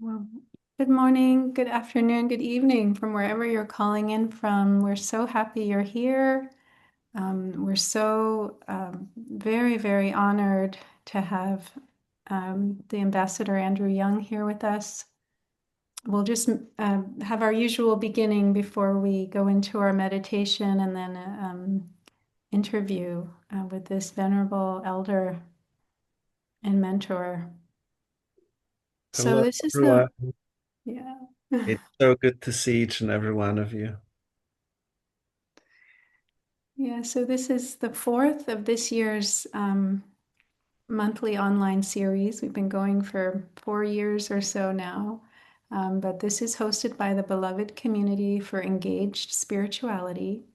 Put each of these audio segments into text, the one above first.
Well, good morning, good afternoon, good evening from wherever you're calling in from. We're so happy you're here. We're so very, very honored to have the Ambassador Andrew Young here with us. We'll just have our usual beginning before we go into our meditation and then interview with this venerable elder and mentor. So Hello, this is everyone. yeah. It's so good to see each and every one of you. Yeah, so this is the fourth of this year's monthly online series. We've been going for 4 years or so now, but this is hosted by the Beloved Community for Engaged Spirituality.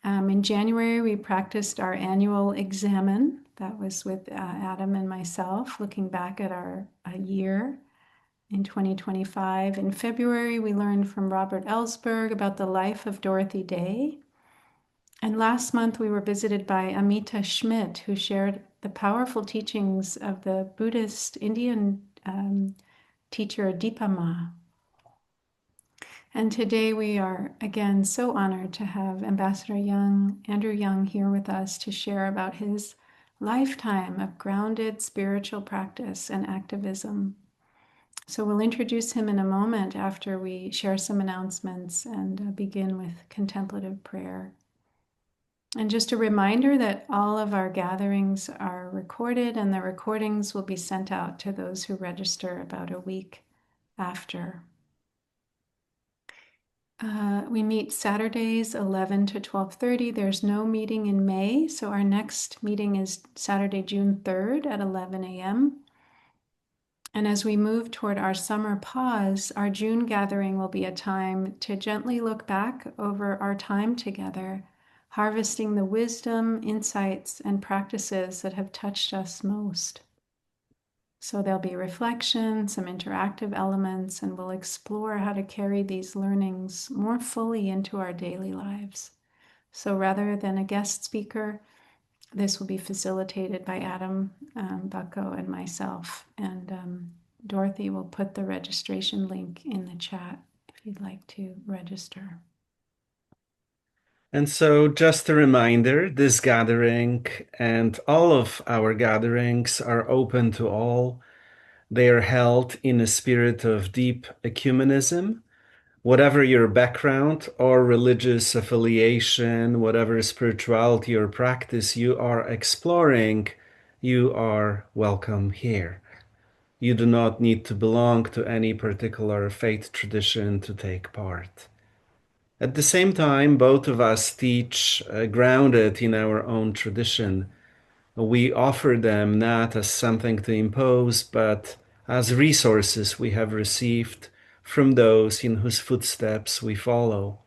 In January, we practiced our annual examen. That was with Adam and myself, looking back at our year in 2025. In February, we learned from Robert Ellsberg about the life of Dorothy Day. And last month, we were visited by Amita Schmidt, who shared the powerful teachings of the Buddhist Indian teacher Dipa Ma. And today we are again so honored to have Ambassador Young, Andrew Young, here with us to share about his lifetime of grounded spiritual practice and activism. So we'll introduce him in a moment after we share some announcements and begin with contemplative prayer. And just a reminder that all of our gatherings are recorded, and the recordings will be sent out to those who register about a week after. We meet Saturdays 11 to 12:30. There's no meeting in May, so our next meeting is Saturday, June 3rd at 11 a.m. And as we move toward our summer pause, our June gathering will be a time to gently look back over our time together, harvesting the wisdom, insights, and practices that have touched us most. So there'll be reflection, some interactive elements, and we'll explore how to carry these learnings more fully into our daily lives. So rather than a guest speaker, this will be facilitated by Adam Bucko and myself. And Dorothy will put the registration link in the chat if you'd like to register. And so, just a reminder, this gathering and all of our gatherings are open to all. They are held in a spirit of deep ecumenism. Whatever your background or religious affiliation, whatever spirituality or practice you are exploring, you are welcome here. You do not need to belong to any particular faith tradition to take part. At the same time, both of us teach grounded in our own tradition. We offer them not as something to impose, but as resources we have received from those in whose footsteps we follow.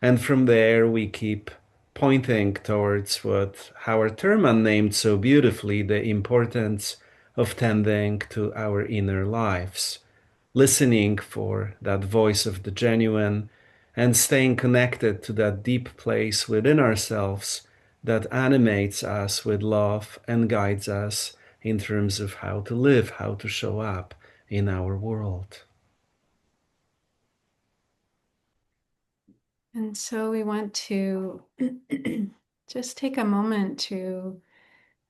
And from there, we keep pointing towards what Howard Thurman named so beautifully, the importance of tending to our inner lives, listening for that voice of the genuine, and staying connected to that deep place within ourselves that animates us with love and guides us in terms of how to live, how to show up in our world. And so we want to just take a moment to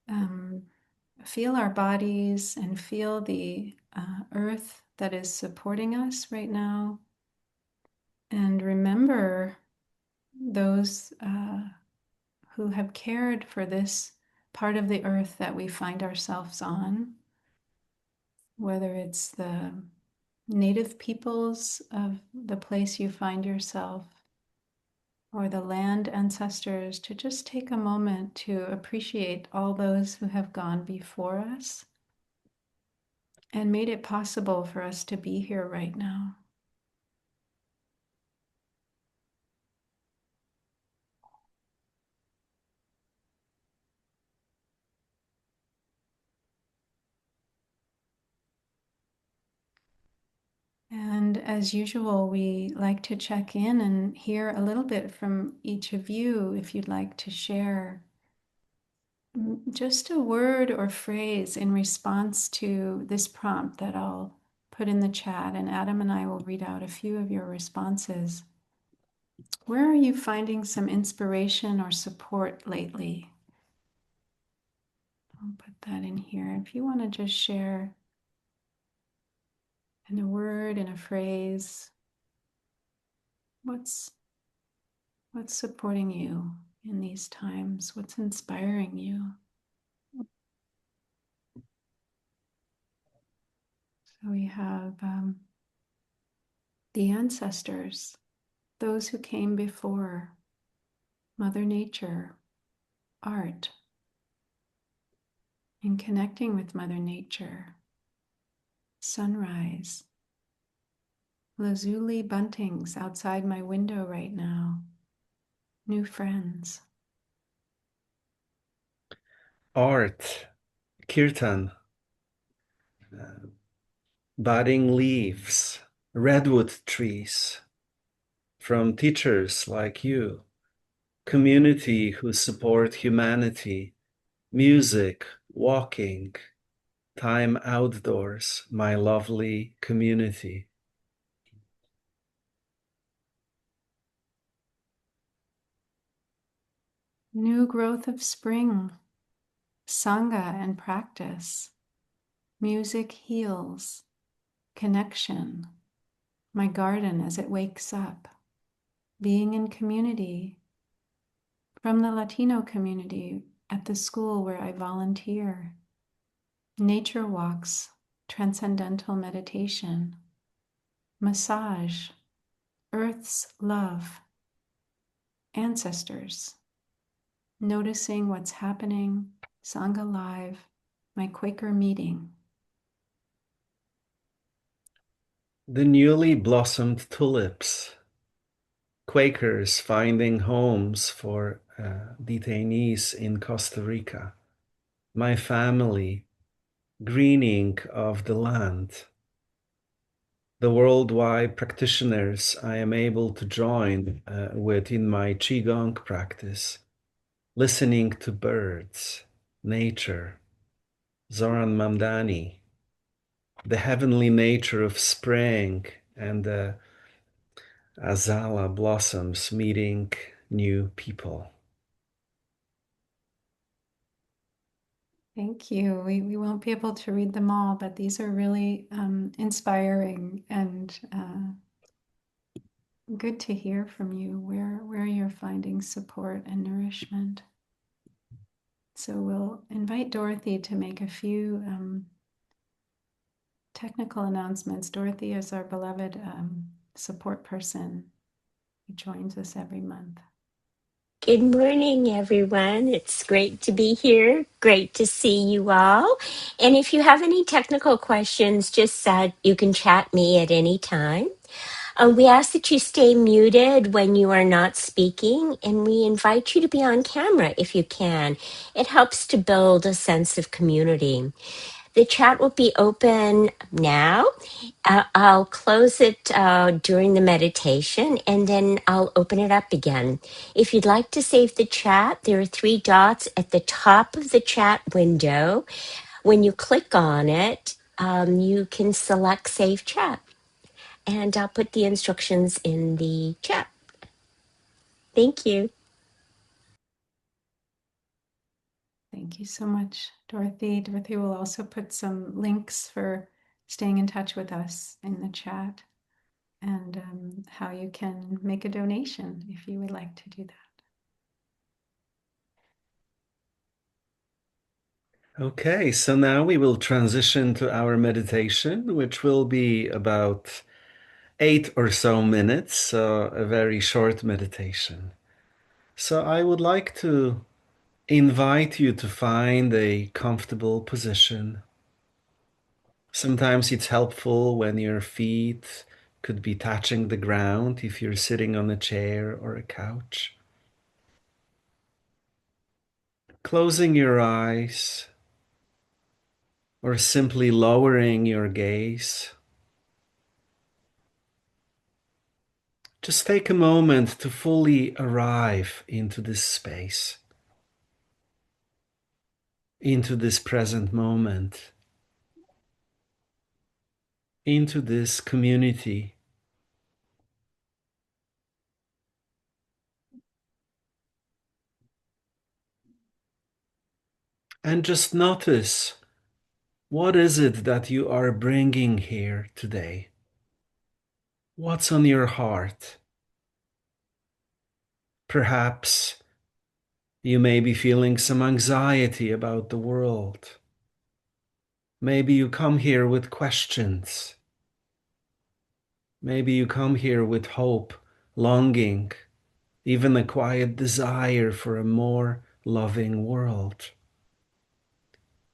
um, feel our bodies and feel the earth that is supporting us right now. And remember those who have cared for this part of the earth that we find ourselves on, whether it's the native peoples of the place you find yourself or the land ancestors, to just take a moment to appreciate all those who have gone before us and made it possible for us to be here right now. And as usual, we like to check in and hear a little bit from each of you if you'd like to share just a word or phrase in response to this prompt that I'll put in the chat, and Adam and I will read out a few of your responses. Where are you finding some inspiration or support lately? I'll put that in here. If you want to just share in a word, in a phrase, what's supporting you in these times? What's inspiring you? So we have the ancestors, those who came before, Mother Nature, art, in connecting with Mother Nature, sunrise, lazuli buntings outside my window right now, new friends. Art, kirtan, budding leaves, redwood trees, from teachers like you, community who support humanity, music, walking, time outdoors, my lovely community. New growth of spring, Sangha and practice, music heals, connection, my garden as it wakes up, being in community, from the Latino community at the school where I volunteer, nature walks, transcendental meditation, massage, earth's love, ancestors, noticing what's happening, Sangha Live, my Quaker meeting. The newly blossomed tulips, Quakers finding homes for detainees in Costa Rica, my family, greening of the land, the worldwide practitioners I am able to join with in my Qigong practice, listening to birds, nature, Zoran Mamdani, the heavenly nature of spring and the azala blossoms meeting new people. Thank you. We won't be able to read them all, but these are really inspiring and good to hear from you where you're finding support and nourishment. So we'll invite Dorothy to make a few technical announcements. Dorothy is our beloved support person who joins us every month. Good morning, everyone. It's great to be here. Great to see you all. And if you have any technical questions, just you can chat me at any time. We ask that you stay muted when you are not speaking, and we invite you to be on camera if you can. It helps to build a sense of community. The chat will be open now. I'll close it during the meditation and then I'll open it up again. If you'd like to save the chat, there are three dots at the top of the chat window. When you click on it, you can select Save Chat. And I'll put the instructions in the chat. Thank you. Thank you so much, Dorothy. Dorothy will also put some links for staying in touch with us in the chat and how you can make a donation if you would like to do that. Okay, so now we will transition to our meditation, which will be about 8 or so minutes, so a very short meditation. So I would like to invite you to find a comfortable position. Sometimes it's helpful when your feet could be touching the ground if you're sitting on a chair or a couch. Closing your eyes or simply lowering your gaze. Just take a moment to fully arrive into this space, into this present moment, into this community. And just notice, what is it that you are bringing here today? What's on your heart? Perhaps you may be feeling some anxiety about the world. Maybe you come here with questions. Maybe you come here with hope, longing, even a quiet desire for a more loving world.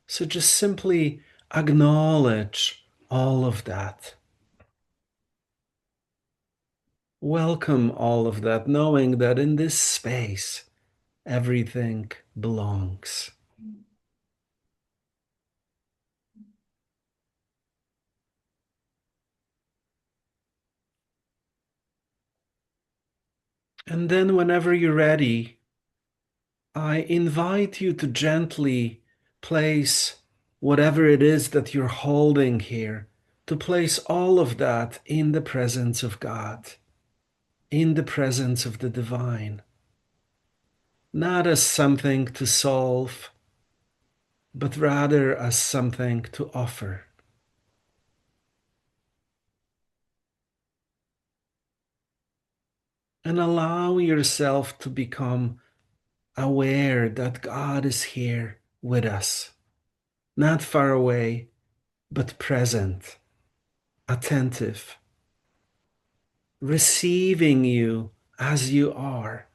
So just simply acknowledge all of that. Welcome all of that, knowing that in this space, everything belongs. And then, whenever you're ready, I invite you to gently place whatever it is that you're holding here, to place all of that in the presence of God, in the presence of the divine, not as something to solve, but rather as something to offer. And allow yourself to become aware that God is here with us, not far away, but present, attentive, receiving you as you are,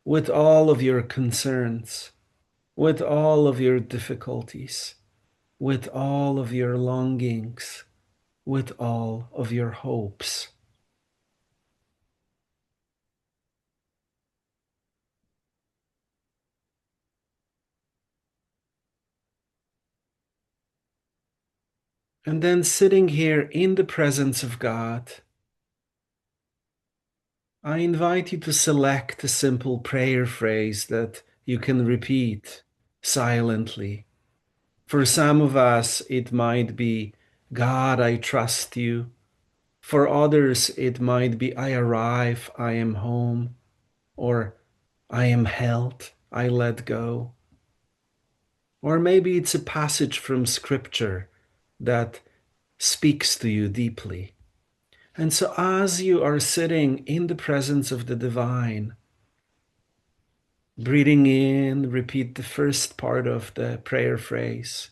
with all of your concerns, with all of your difficulties, with all of your longings, with all of your hopes. And then sitting here in the presence of God, I invite you to select a simple prayer phrase that you can repeat silently. For some of us, it might be, God, I trust you. For others, it might be, I arrive, I am home, or I am held, I let go. Or maybe it's a passage from Scripture that speaks to you deeply. And so, as you are sitting in the presence of the divine, breathing in, repeat the first part of the prayer phrase,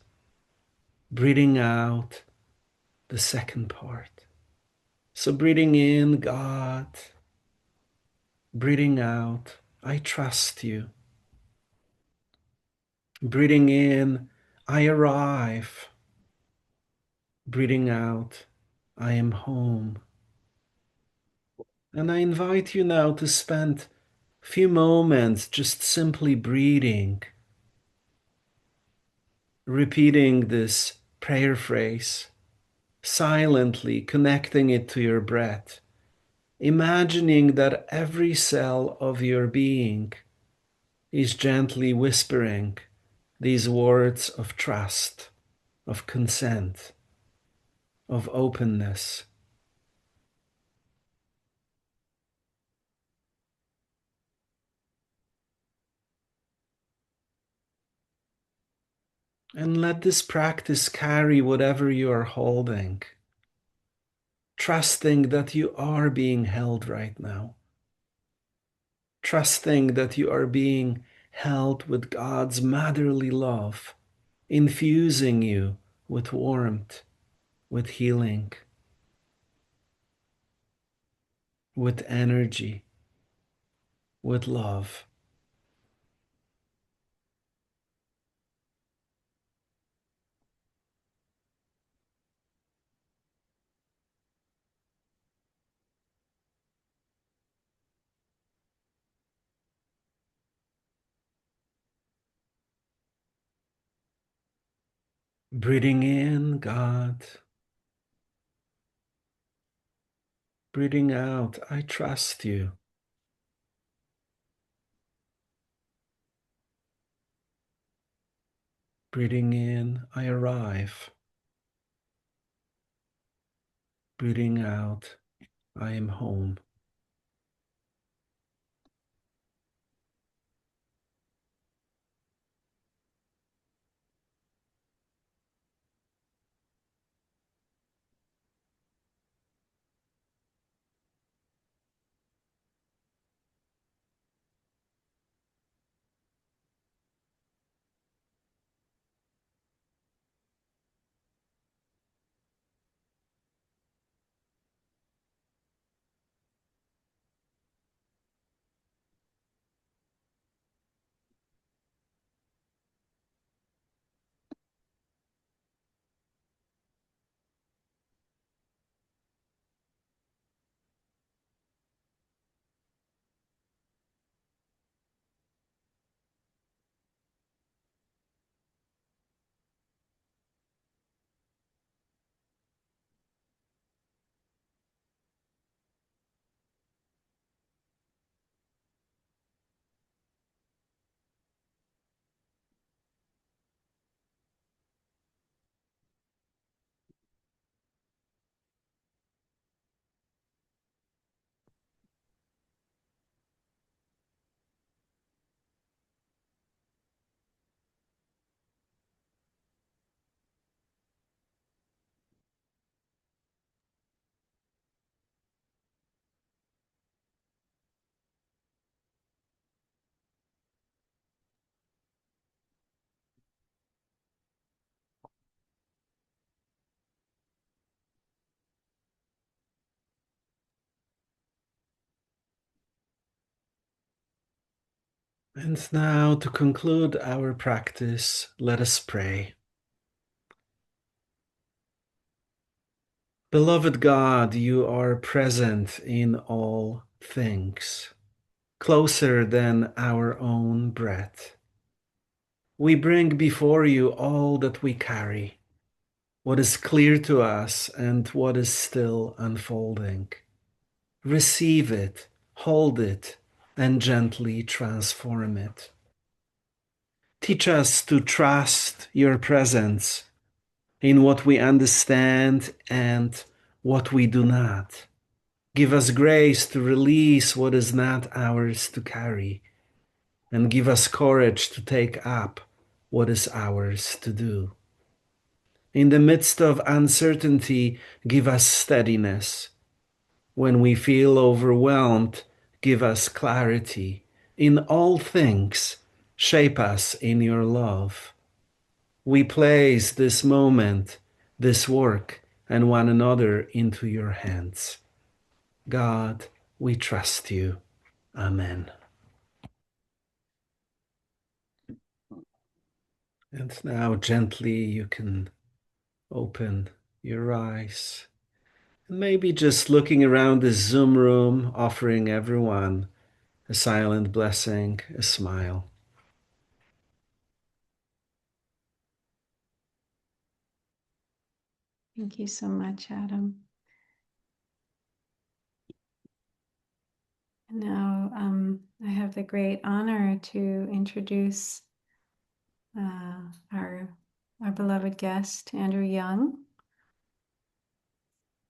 breathing out the second part. So, breathing in, God, breathing out, I trust you. Breathing in, I arrive. Breathing out, I am home. And I invite you now to spend a few moments just simply breathing, repeating this prayer phrase, silently connecting it to your breath, imagining that every cell of your being is gently whispering these words of trust, of consent, of openness. And let this practice carry whatever you are holding, trusting that you are being held right now, trusting that you are being held with God's motherly love, infusing you with warmth, with healing, with energy, with love. Breathing in, God. Breathing out, I trust you. Breathing in, I arrive. Breathing out, I am home. And now, to conclude our practice, let us pray. Beloved God, you are present in all things, closer than our own breath. We bring before you all that we carry, what is clear to us and what is still unfolding. Receive it, hold it, and gently transform it. Teach us to trust your presence in what we understand and what we do not. Give us grace to release what is not ours to carry, and give us courage to take up what is ours to do. In the midst of uncertainty, give us steadiness. When we feel overwhelmed, give us clarity. In all things, shape us in your love. We place this moment, this work, and one another into your hands. God, we trust you. Amen. And now gently you can open your eyes. And maybe just looking around this Zoom room, offering everyone a silent blessing, a smile. Thank you so much, Adam. And now I have the great honor to introduce uh, our beloved guest, Andrew Young.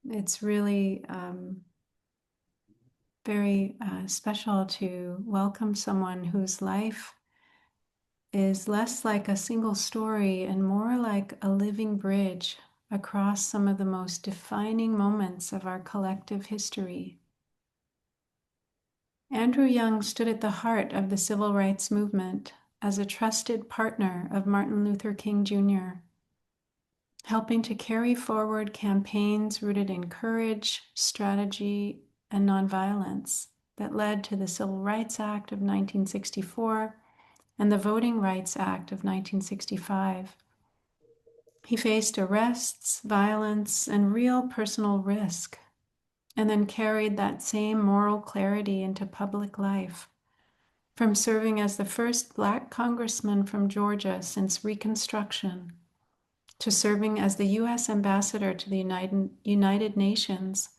It's really very special to welcome someone whose life is less like a single story and more like a living bridge across some of the most defining moments of our collective history. Andrew Young stood at the heart of the civil rights movement as a trusted partner of Martin Luther King Jr., helping to carry forward campaigns rooted in courage, strategy, and nonviolence that led to the Civil Rights Act of 1964 and the Voting Rights Act of 1965. He faced arrests, violence, and real personal risk, and then carried that same moral clarity into public life, from serving as the first Black congressman from Georgia since Reconstruction to serving as the U.S. ambassador to the United Nations,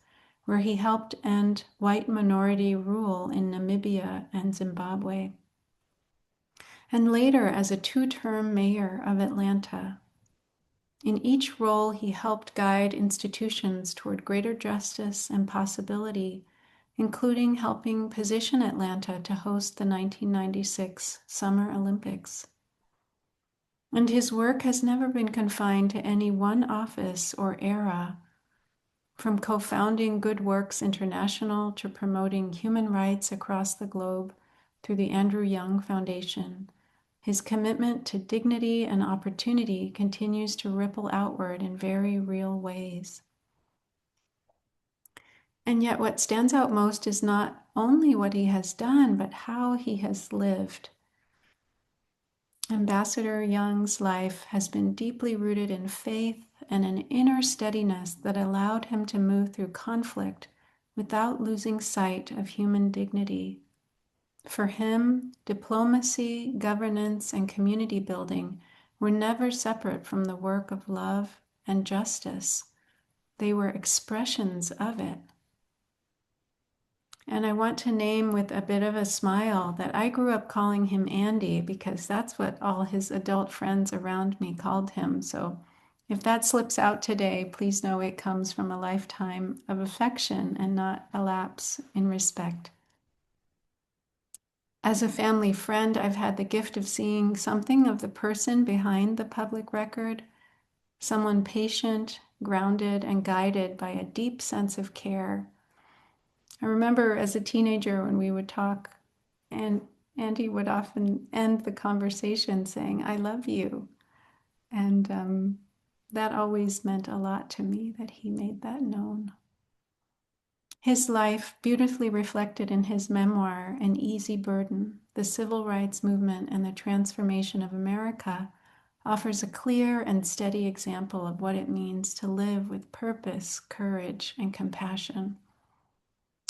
where he helped end white minority rule in Namibia and Zimbabwe, and later as a two-term mayor of Atlanta. In each role, he helped guide institutions toward greater justice and possibility, including helping position Atlanta to host the 1996 Summer Olympics. And his work has never been confined to any one office or era. From co-founding Good Works International to promoting human rights across the globe through the Andrew Young Foundation, his commitment to dignity and opportunity continues to ripple outward in very real ways. And yet, what stands out most is not only what he has done, but how he has lived. Ambassador Young's life has been deeply rooted in faith and an inner steadiness that allowed him to move through conflict without losing sight of human dignity. For him, diplomacy, governance, and community building were never separate from the work of love and justice. They were expressions of it. And I want to name with a bit of a smile that I grew up calling him Andy because that's what all his adult friends around me called him. So if that slips out today, please know it comes from a lifetime of affection and not a lapse in respect. As a family friend, I've had the gift of seeing something of the person behind the public record, someone patient, grounded, and guided by a deep sense of care. I remember as a teenager when we would talk, and Andy would often end the conversation saying, "I love you." And that always meant a lot to me that he made that known. His life, beautifully reflected in his memoir, An Easy Burden, The Civil Rights Movement and the Transformation of America, offers a clear and steady example of what it means to live with purpose, courage, and compassion.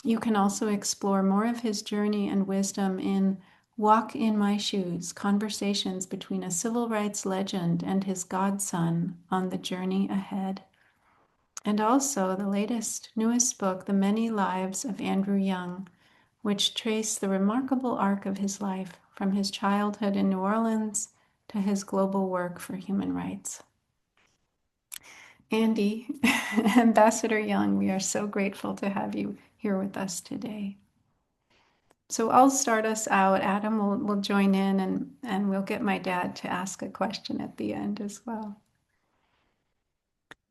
You can also explore more of his journey and wisdom in Walk in My Shoes, Conversations Between a Civil Rights Legend and His Godson on the Journey Ahead. And also the newest book, The Many Lives of Andrew Young, which trace the remarkable arc of his life from his childhood in New Orleans to his global work for human rights. Andy, Ambassador Young, we are so grateful to have you here with us today. So I'll start us out. Adam will join in and we'll get my dad to ask a question at the end as well.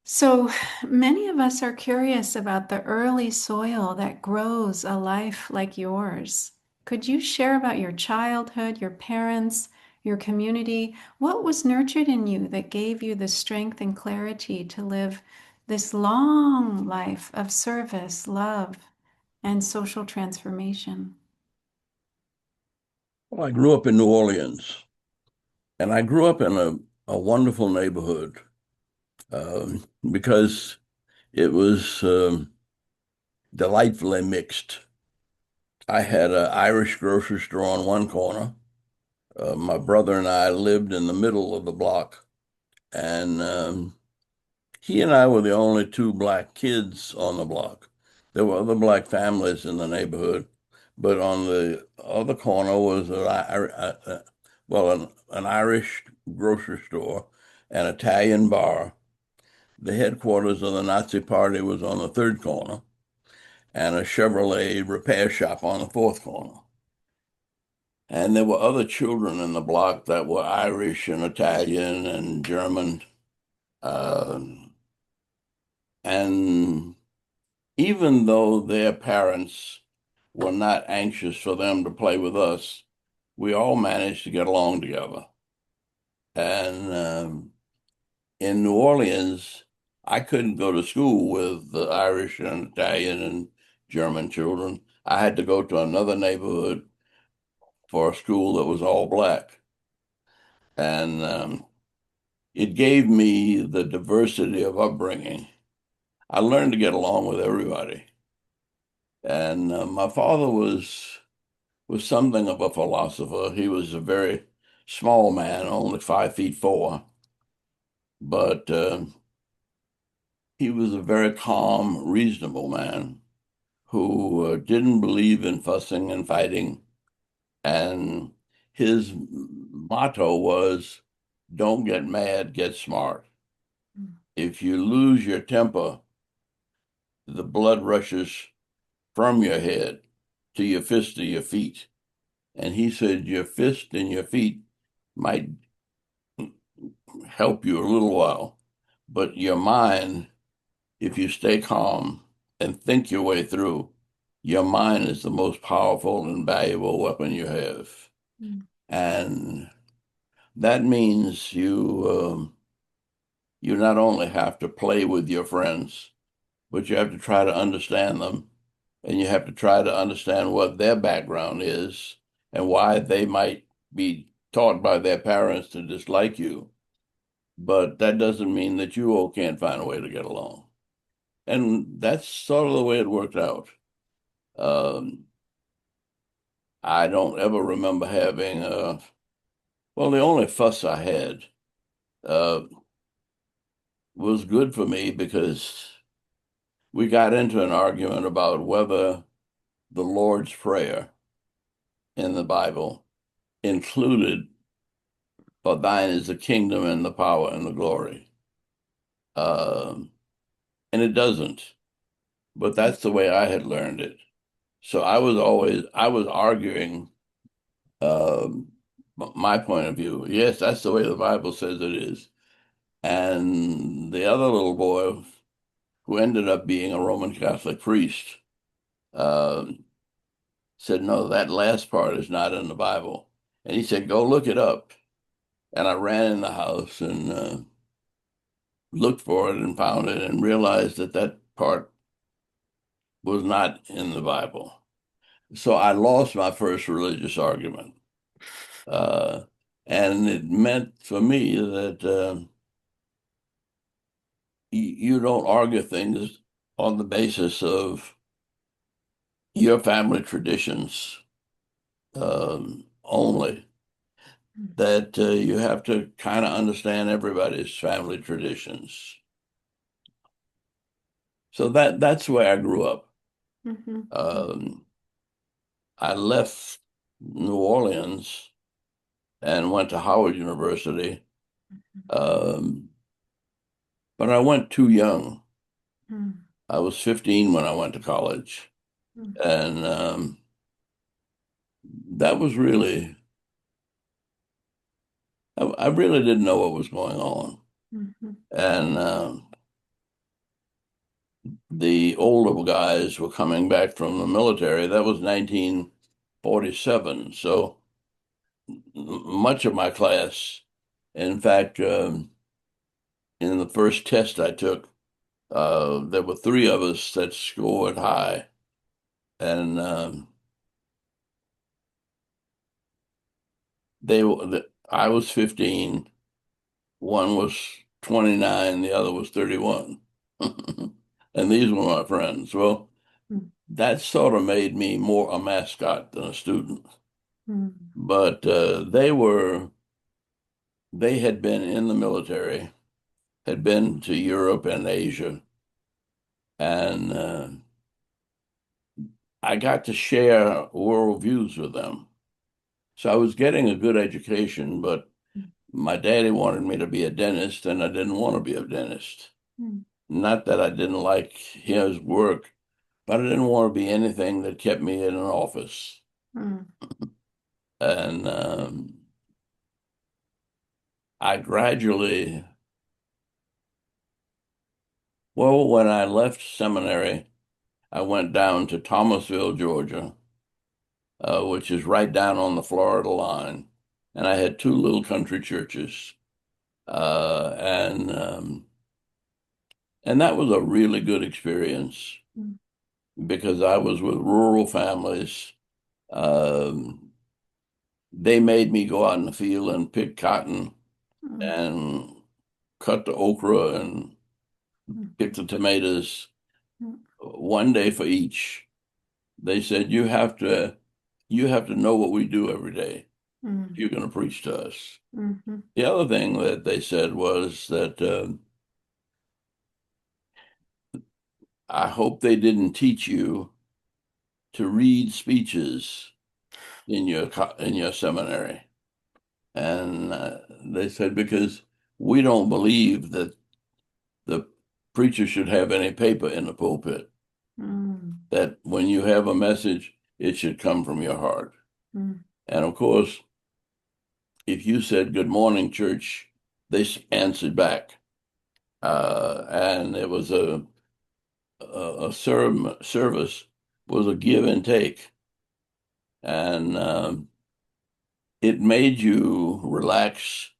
So many of us are curious about the early soil that grows a life like yours. Could you share about your childhood, your parents, your community? What was nurtured in you that gave you the strength and clarity to live this long life of service, love, and social transformation? Well, I grew up in New Orleans, and I grew up in a wonderful neighborhood because it was delightfully mixed. I had an Irish grocery store on one corner. My brother and I lived in the middle of the block, and he and I were the only two black kids on the block. There were other black families in the neighborhood, but on the other corner was an Irish grocery store, an Italian bar. The headquarters of the Nazi Party was on the third corner, and a Chevrolet repair shop on the fourth corner. And there were other children in the block that were Irish and Italian and German. And even though their parents were not anxious for them to play with us, we all managed to get along together. And in New Orleans, I couldn't go to school with the Irish and Italian and German children. I had to go to another neighborhood for a school that was all black. And it gave me the diversity of upbringing. I learned to get along with everybody. And my father was something of a philosopher. He was a very small man, only 5'4", but he was a very calm, reasonable man who didn't believe in fussing and fighting. And his motto was, "Don't get mad, get smart." if you lose your temper, the blood rushes from your head to your fist to your feet. And he said your fist and your feet might help you a little while, but your mind, if you stay calm and think your way through, your mind is the most powerful and valuable weapon you have. Mm. And that means you not only have to play with your friends, but you have to try to understand them, and you have to try to understand what their background is and why they might be taught by their parents to dislike you. But that doesn't mean that you all can't find a way to get along. And that's sort of the way it worked out. Um, I don't ever remember having, well, the only fuss I had uh, was good for me because we got into an argument about whether the Lord's Prayer in the Bible included, "For thine is the kingdom and the power and the glory." Um, and it doesn't, but that's the way I had learned it. So I was arguing um, my point of view. Yes, that's the way the Bible says it is. And the other little boy, who ended up being a Roman Catholic priest, um, said, "No, that last part is not in the Bible." And he said, "Go look it up." And I ran in the house and looked for it and found it and realized that that part was not in the Bible. So I lost my first religious argument. Uh, and it meant for me that you don't argue things on the basis of your family traditions only, that you have to kind of understand everybody's family traditions. So that's where I grew up. Mm-hmm. Um, I left New Orleans and went to Howard University, um, but I went too young. Mm-hmm. I was 15 when I went to college, Mm-hmm. and that was really, I really didn't know what was going on. Mm-hmm. And the older guys were coming back from the military. That was 1947. So much of my class, in fact, in the first test I took, there were three of us that scored high. And I was 15, one was 29, the other was 31. And these were my friends. Well, Mm-hmm. that sort of made me more a mascot than a student. Mm-hmm. But they had been in the military, had been to Europe and Asia, and I got to share worldviews with them. So I was getting a good education, but my daddy wanted me to be a dentist, and I didn't want to be a dentist. Mm-hmm. Not that I didn't like his work, but I didn't want to be anything that kept me in an office. And I gradually, well, when I left seminary, I went down to Thomasville, Georgia, which is right down on the Florida line. And I had two little country churches. Uh, and um, and that was a really good experience because I was with rural families. Um, they made me go out in the field and pick cotton and cut the okra and pick the tomatoes, one day for each. They said, you have to know what we do every day if you're going to preach to us. Mm-hmm. The other thing that they said was that I hope they didn't teach you to read speeches in your seminary. And they said, because we don't believe that preachers should have any paper in the pulpit. Mm, That when you have a message, it should come from your heart. mm, And of course, if you said good morning, church, they answered back. And it was a service was a give and take. And it made you relax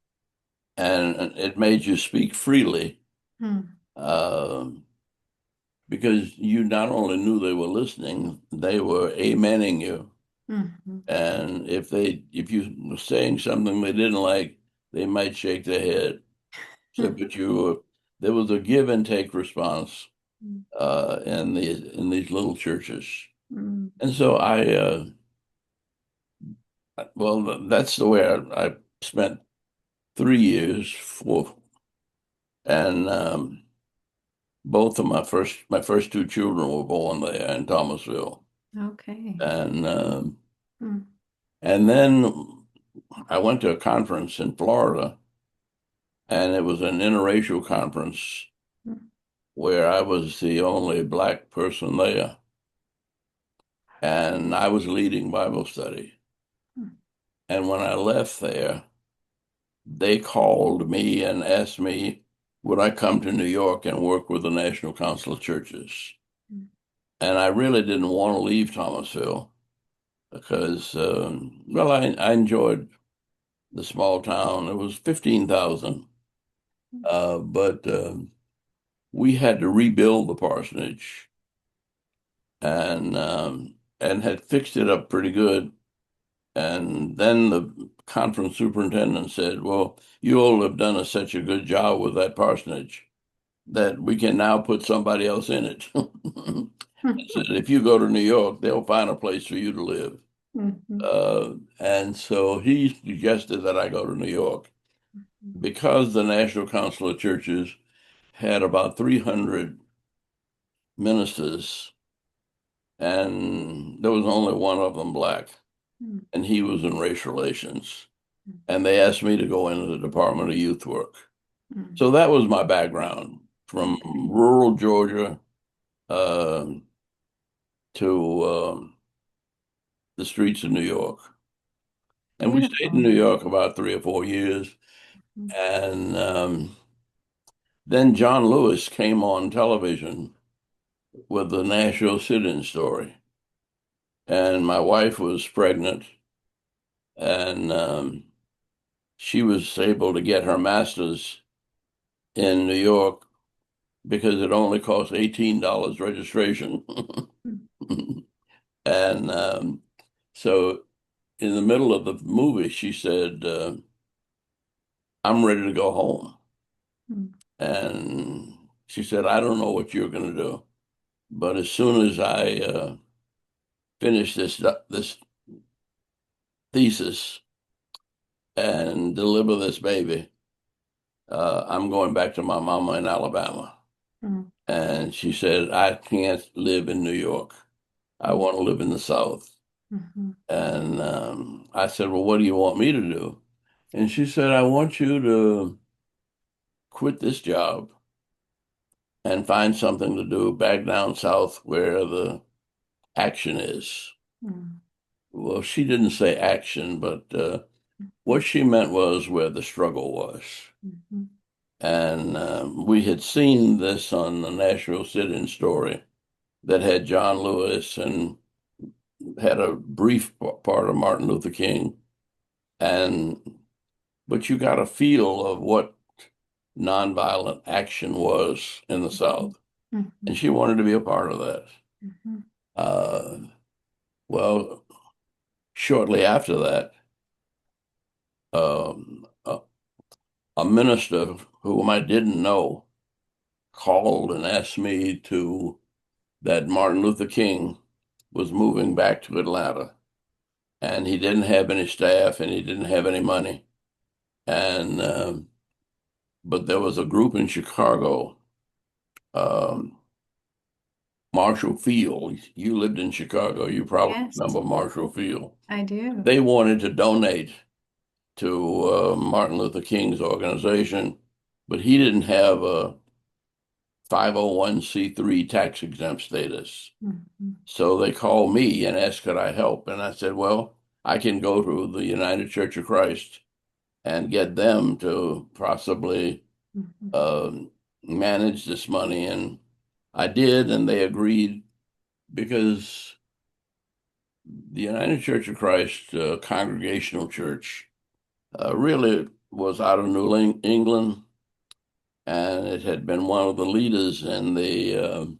and it made you speak freely mm, because you not only knew they were listening, they were amening you. mhm. And if you were saying something they didn't like, they might shake their head. So, but there was a give and take response Mm, in these little churches. mm, And so well, that's the way I spent 3 years and both of my first two children were born there in Thomasville, okay. and Mm, and then I went to a conference in Florida, and it was an interracial conference mm, where I was the only black person there, and I was leading Bible study. mm, And when I left there, they called me and asked me, would I come to New York and work with the National Council of Churches? mm, And I really didn't want to leave Thomasville because, well, I enjoyed the small town. It was 15,000, but we had to rebuild the parsonage and had fixed it up pretty good. And then the conference superintendent said, well, you all have done such a good job with that parsonage that we can now put somebody else in it. He said, if you go to New York, they'll find a place for you to live. mhm, And so he suggested that I go to New York because the National Council of Churches had about 300 ministers, and there was only one of them black, mm, and he was in race relations. And they asked me to go into the Department of Youth Work. mm. So that was my background from Okay. rural Georgia um to the streets of New York. And we stayed in Beautiful. New York about 3 or 4 years. Mm, And then John Lewis came on television with the Nashville sit-in story. And my wife was pregnant, and she was able to get her master's in New York because it only cost $18 registration. mm, And so in the middle of the movie, she said, I'm ready to go home. mm, And she said, I don't know what you're going to do, but as soon as I finish this thesis and deliver this baby, I'm going back to my mama in Alabama. mm, And she said, I can't live in New York. I mm, want to live in the South. mhm, And I said, well, what do you want me to do? And she said, I want you to quit this job and find something to do back down south where the action is. mm, Well, she didn't say action, but what she meant was where the struggle was. mhm, And we had seen this on the Nashville Sit-in story that had John Lewis and had a brief part of Martin Luther King. But you got a feel of what nonviolent action was in the mhm, South. And mhm, she wanted to be a part of that. mhm, Uh, well, shortly after that, um, a, a minister whom I didn't know called and asked me that Martin Luther King was moving back to Atlanta, and he didn't have any staff and he didn't have any money. And but there was a group in Chicago, um, Marshall Field. You lived in Chicago. You probably Yes, remember Marshall Field. I do. They wanted to donate to Martin Luther King's organization, but he didn't have 501c3 tax exempt status. Mhm. So they called me and asked could I help, and I said, well, I can go to the United Church of Christ and get them to possibly Mhm. manage this money. And I did, and they agreed because the United Church of Christ Congregational Church really was out of New England, and it had been one of the leaders in the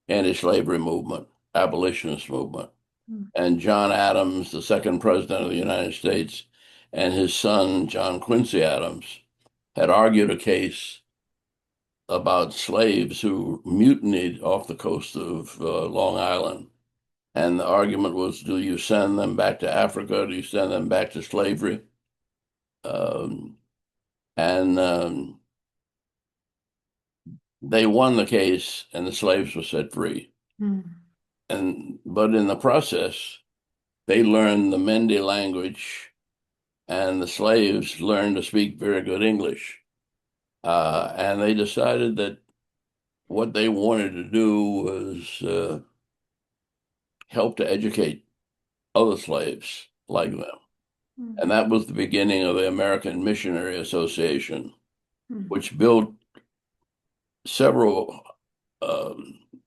anti-slavery movement, abolitionist movement. Mhm. And John Adams, the second president of the United States, and his son, John Quincy Adams, had argued a case about slaves who mutinied off the coast of Long Island. And the argument was, do you send them back to Africa? Do you send them back to slavery? Um, and they won the case, and the slaves were set free. Mhm. But in the process, they learned the Mende language, and the slaves learned to speak very good English. And they decided that what they wanted to do was help to educate other slaves like them. And Mhm. that was the beginning of the American Missionary Association, Mhm. which built several,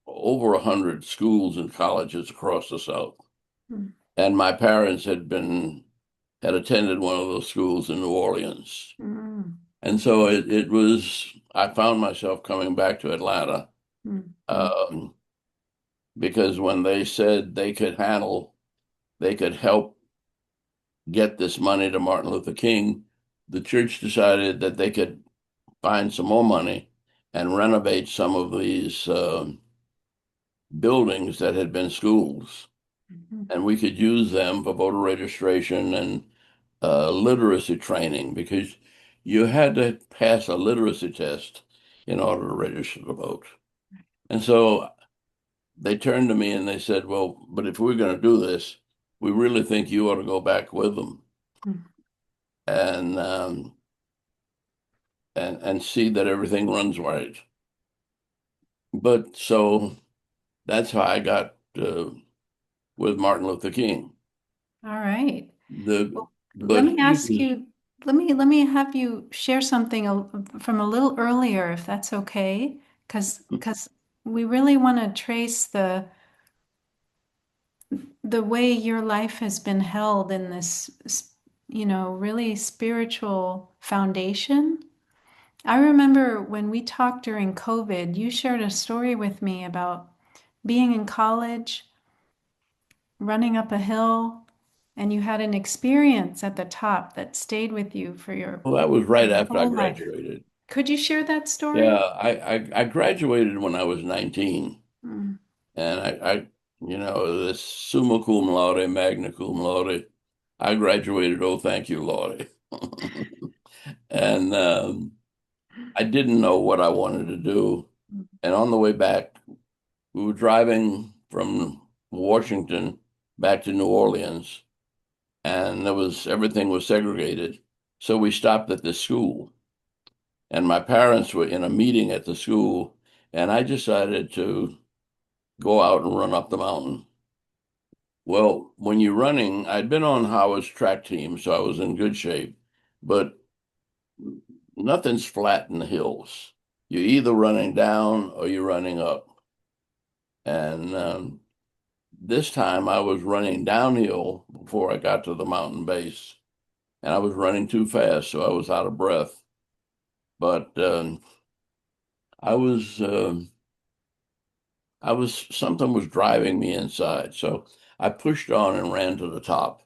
over 100 schools and colleges across the South. Mhm. And my parents had attended one of those schools in New Orleans. Mhm. And so it was, I found myself coming back to Atlanta Mhm. um, because when they said they could help get this money to Martin Luther King, the church decided that they could find some more money and renovate some of these buildings that had been schools. Mhm. And we could use them for voter registration and literacy training because you had to pass a literacy test in order to register to vote. And so they turned to me and they said, well, but if we're going to do this, we really think you ought to go back with them Mhm. and and see that everything runs right. But so that's how I got with Martin Luther King. All right. The Well, let but me he ask was you, let me have you share something from a little earlier, if that's okay, because we really want to trace the way your life has been held in this, really spiritual foundation. I remember when we talked during COVID, you shared a story with me about being in college, running up a hill, and you had an experience at the top that stayed with you for your well, that was right after I whole life. graduated. Could you share that Yeah, story? I graduated when I was 19, Mm. and this summa cum laude, magna cum laude. I graduated. Oh, thank you, Lord. And I didn't know what I wanted to do. And on the way back, we were driving from Washington back to New Orleans, and everything was segregated. So we stopped at this school, and my parents were in a meeting at the school, and I decided to go out and run up the mountain. Well, when you're running, I'd been on Howard's track team, so I was in good shape, but nothing's flat in the hills. You're either running down or you're running up. And this time I was running downhill before I got to the mountain base, and I was running too fast, so I was out of breath. But I was something was driving me inside, so I pushed on and ran to the top,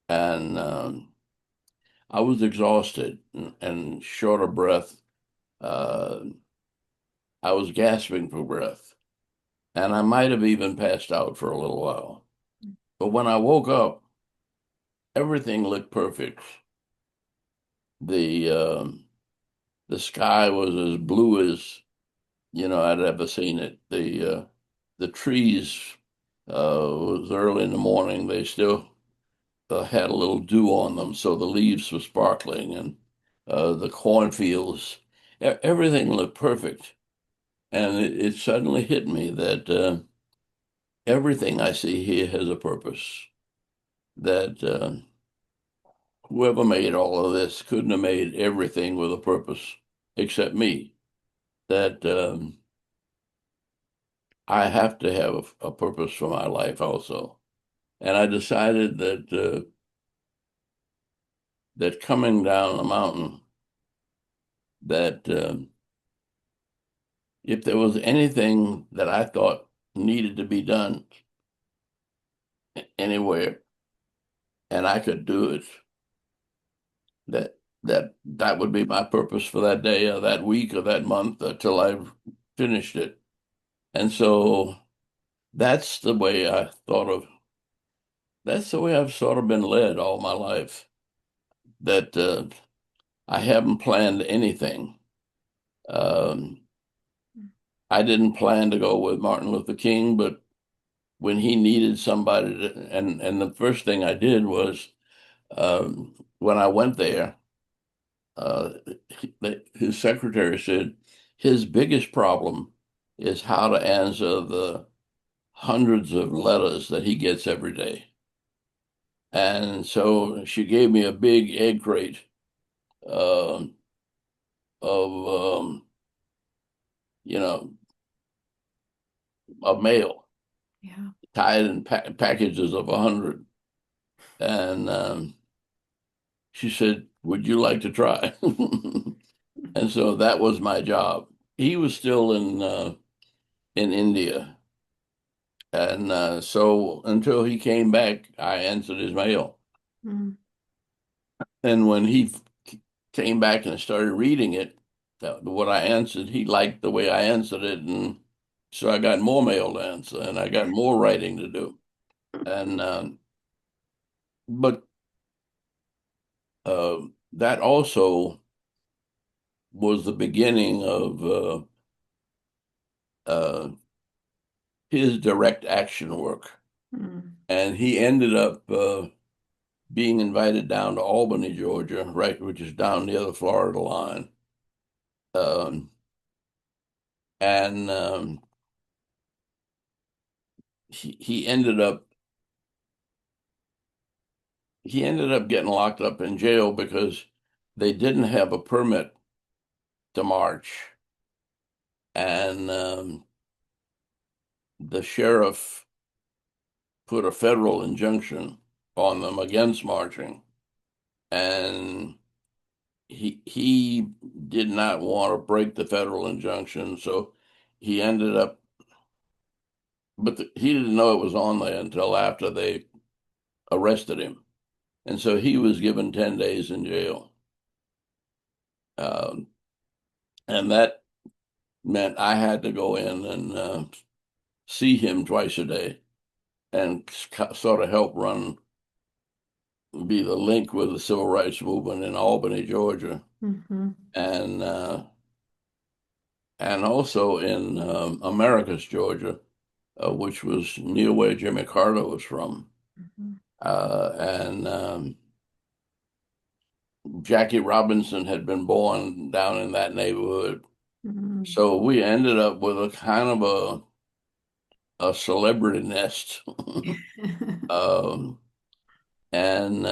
and I was exhausted and short of breath. Uh, I was gasping for breath, and I might have even passed out for a little while. But when I woke up, everything looked perfect. The the sky was as blue as I'd ever seen it. The trees was early in the morning. They still had a little dew on them, so the leaves were sparkling, and the cornfields, everything looked perfect. And it suddenly hit me that everything I see here has a purpose. That whoever made all of this couldn't have made everything with a purpose except me. That I have to have a purpose for my life also. And I decided that coming down the mountain, that if there was anything that I thought needed to be done anywhere and I could do it, that would be my purpose for that day or that week or that month until I've finished it. And so that's the way I thought of, that's the way I've sort of been led all my life, that I haven't planned anything. Um, I didn't plan to go with Martin Luther King, but when he needed somebody to, and the first thing I did was when I went there, uh, his secretary said his biggest problem is how to answer the hundreds of letters that he gets every day. And so she gave me a big egg crate uh, of, you know, of mail, Yeah. tied in packages of 100. And she said, "Would you like to try?" And so that was my job. He was still in India, and so until he came back, I answered his mail. Mm. And when he came back and started reading it, what I answered, he liked the way I answered it, and so I got more mail to answer, and I got more writing to do. And but that also was the beginning of uh, his direct action work. Mm. And he ended up being invited down to Albany, Georgia, right, which is down near the Florida line. Um, and he ended up getting locked up in jail because they didn't have a permit to march, and the sheriff put a federal injunction on them against marching, and he did not want to break the federal injunction, so he ended up, but he didn't know it was on there until after they arrested him, and so he was given 10 days in jail, um, and that meant I had to go in and see him twice a day and sort of help be the link with the civil rights movement in Albany, Georgia, Mm-hmm. and also in Americus, Georgia, which was near where Jimmy Carter was from. Mm-hmm. And Jackie Robinson had been born down in that neighborhood. Mm-hmm. So we ended up with a kind of a celebrity nest. um, and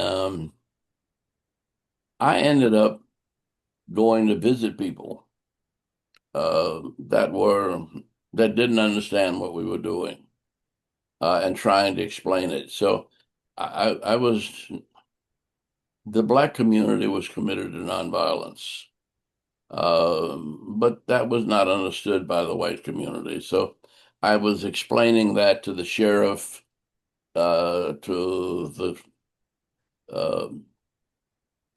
I ended up going to visit people uh, that were that didn't understand what we were doing and trying to explain it. So I was the Black community was committed to nonviolence, but that was not understood by the white community. So I was explaining that to the sheriff, to the uh,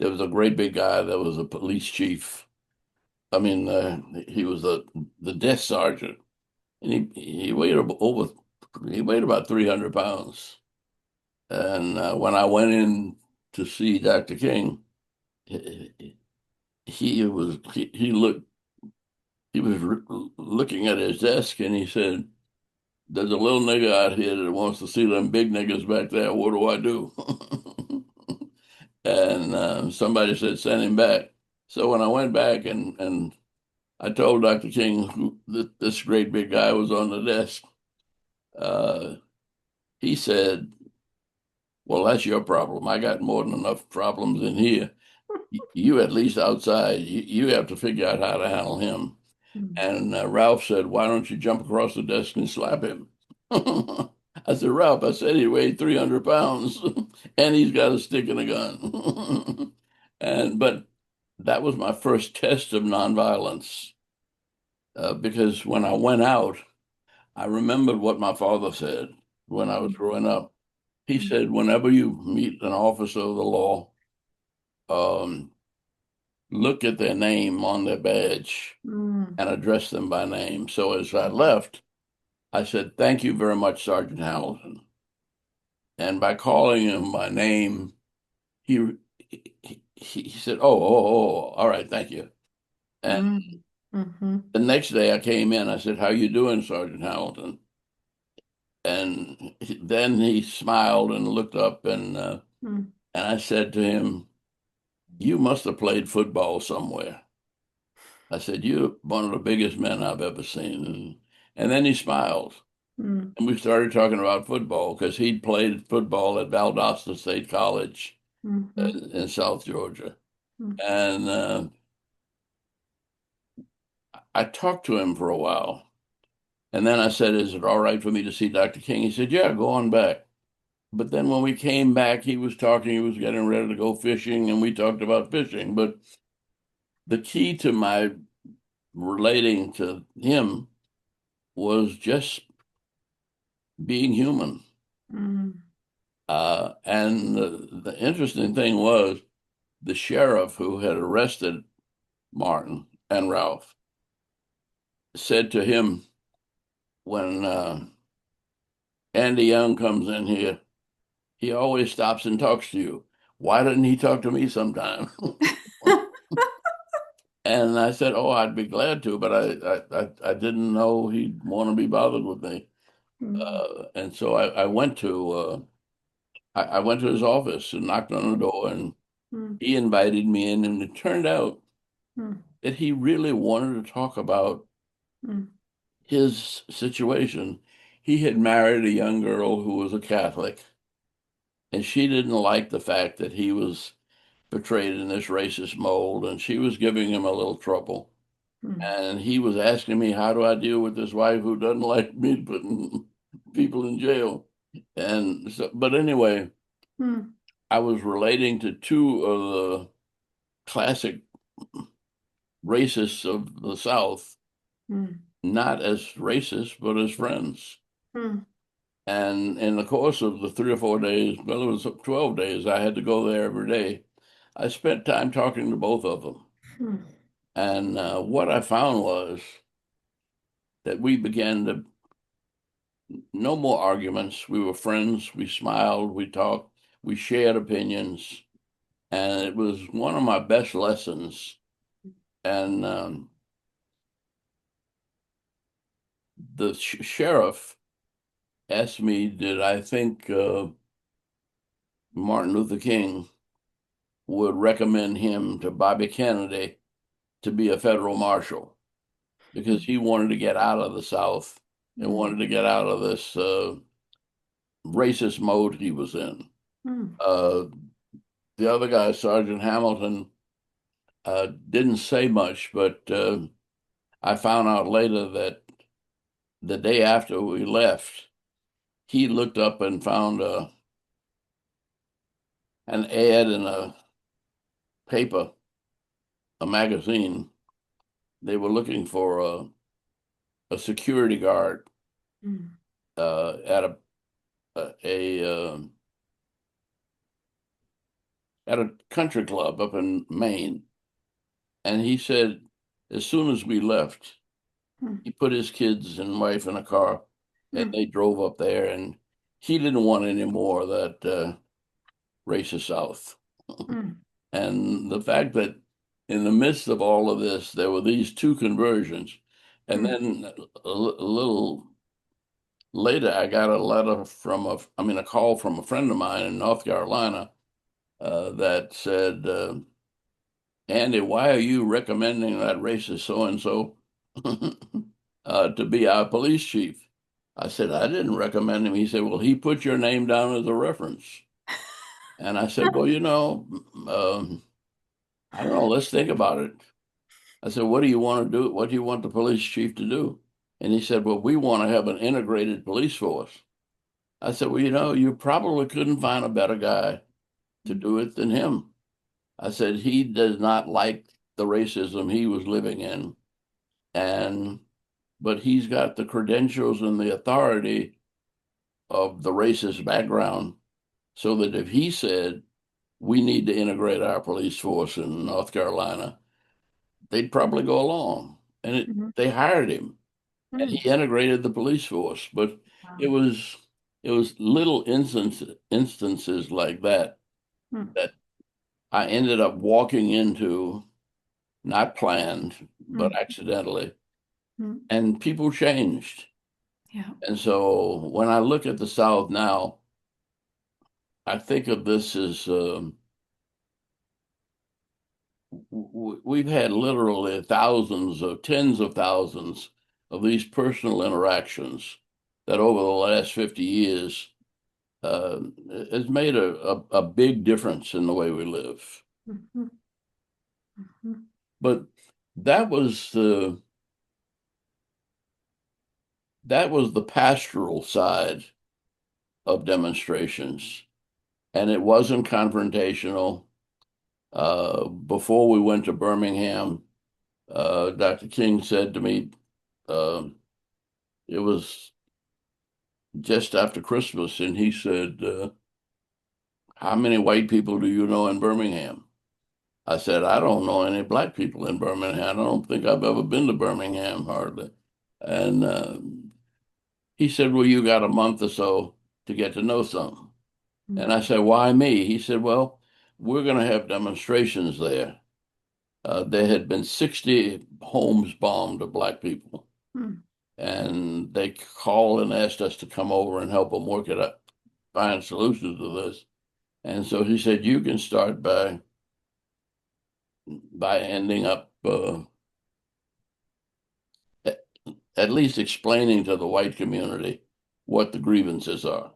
there was a great big guy that was a police chief. I mean, he was the desk sergeant, and he weighed over he weighed about 300 pounds. And when I went in to see Dr. King, he looked he was looking at his desk and he said, "There's a little nigga out here that wants to see them big niggas back there. What do I do?" And somebody said, "Send him back." So when I went back and I told Dr. King this great big guy was on the desk. He said, "Well, that's your problem. I got more than enough problems in here. You at least outside, you have to figure out how to handle him." Mm. And Ralph said, "Why don't you jump across the desk and slap him?" I said, "Ralph, I said he weighed 300 pounds and he's got a stick and a gun." But that was my first test of nonviolence, because when I went out, I remembered what my father said when I was growing up. He Mm. said, "Whenever you meet an officer of the law, um, look at their name on their badge Mm. and address them by name." So as I left, I said, "Thank you very much, Sergeant Hamilton." And by calling him by name, he he said, "Oh, all right, thank you." And Mm. Mm-hmm. the next day I came in, I said, "How you doing, Sergeant Hamilton?" And then he smiled and looked up, Mm. and I said to him, "You must have played football somewhere." I said, "You're one of the biggest men I've ever seen." And then he smiled. Mm. And we started talking about football because he'd played football at Valdosta State College Mm-hmm. in South Georgia. Mm. And I talked to him for a while. And then I said, "Is it all right for me to see Dr. King?" He said, "Yeah, go on back." But then when we came back, he was talking, he was getting ready to go fishing, and we talked about fishing. But the key to my relating to him was just being human. Mm. And the interesting thing was the sheriff who had arrested Martin and Ralph said to him when Andy Young comes in here, he always stops and talks to you. Why didn't he talk to me sometime? And I said, "Oh, I'd be glad to, but I didn't know he'd want to be bothered with me." Mm. And so I went to his office and knocked on the door, and Mm. he invited me in, and it turned out Mm. that he really wanted to talk about Mm. his situation. He had married a young girl who was a Catholic, and she didn't like the fact that he was portrayed in this racist mold, and she was giving him a little trouble. Mm. And he was asking me, "How do I deal with this wife who doesn't like me putting people in jail?" And so, but anyway, Mm. I was relating to two of the classic racists of the South, Mm. not as racist, but as friends. Mm. And in the course of the 3 or 4 days, well, it was 12 days, I had to go there every day. I spent time talking to both of them. Mm. And what I found was that we began to, no more arguments. We were friends. We smiled. We talked. We shared opinions. And it was one of my best lessons. And the sheriff asked me, did I think Martin Luther King would recommend him to Bobby Kennedy to be a federal marshal, because he wanted to get out of the South and Mm. wanted to get out of this racist mode he was in. Mm. Uh, the other guy, Sergeant Hamilton, didn't say much, but I found out later that the day after we left, he looked up and found an ad in a paper, a magazine. They were looking for a security guard Mm. at a country club up in Maine. And he said, as soon as we left, Mm. he put his kids and wife in a car and Mm. they drove up there. And he didn't want any more of that racist South. Mm. And the fact that in the midst of all of this, there were these two conversions. And Mm. then a little later, I got a letter a call from a friend of mine in North Carolina that said, Andy, why are you recommending that racist so-and-so to be our police chief? I said, I didn't recommend him. He said, well, he put your name down as a reference. And I said, well, I don't know, let's think about it. I said, what do you want to do? What do you want the police chief to do? And he said, well, we want to have an integrated police force. I said, well, you probably couldn't find a better guy to do it than him. I said, he does not like the racism he was living in. But he's got the credentials and the authority of the racist background, so that if he said, we need to integrate our police force in North Carolina, they'd probably go along. And Mhm. they hired him, and Mm. he integrated the police force. But Wow. it was little instances like that Mm. that I ended up walking into, not planned, but Mm. accidentally, Mm. and people changed. Yeah. And so when I look at the South now, I think of this as we've had literally tens of thousands of these personal interactions that over the last 50 years uh, has made a big difference in the way we live. Mhm. Mhm. But that was the pastoral side of demonstrations, and it wasn't confrontational. Before we went to Birmingham, Dr. King said to me, uh, it was just after Christmas, and he said, how many white people do you know in Birmingham? I said, I don't know any black people in Birmingham. I don't think I've ever been to Birmingham, hardly. And he said, well, you got a month or so to get to know some. Mm. And I said, why me? He said, well, we're going to have demonstrations there. There had been 60 homes bombed of black people, Mm. and they called and asked us to come over and help them work it up, find solutions to this. And so he said, you can start by ending up at least explaining to the white community what the grievances are.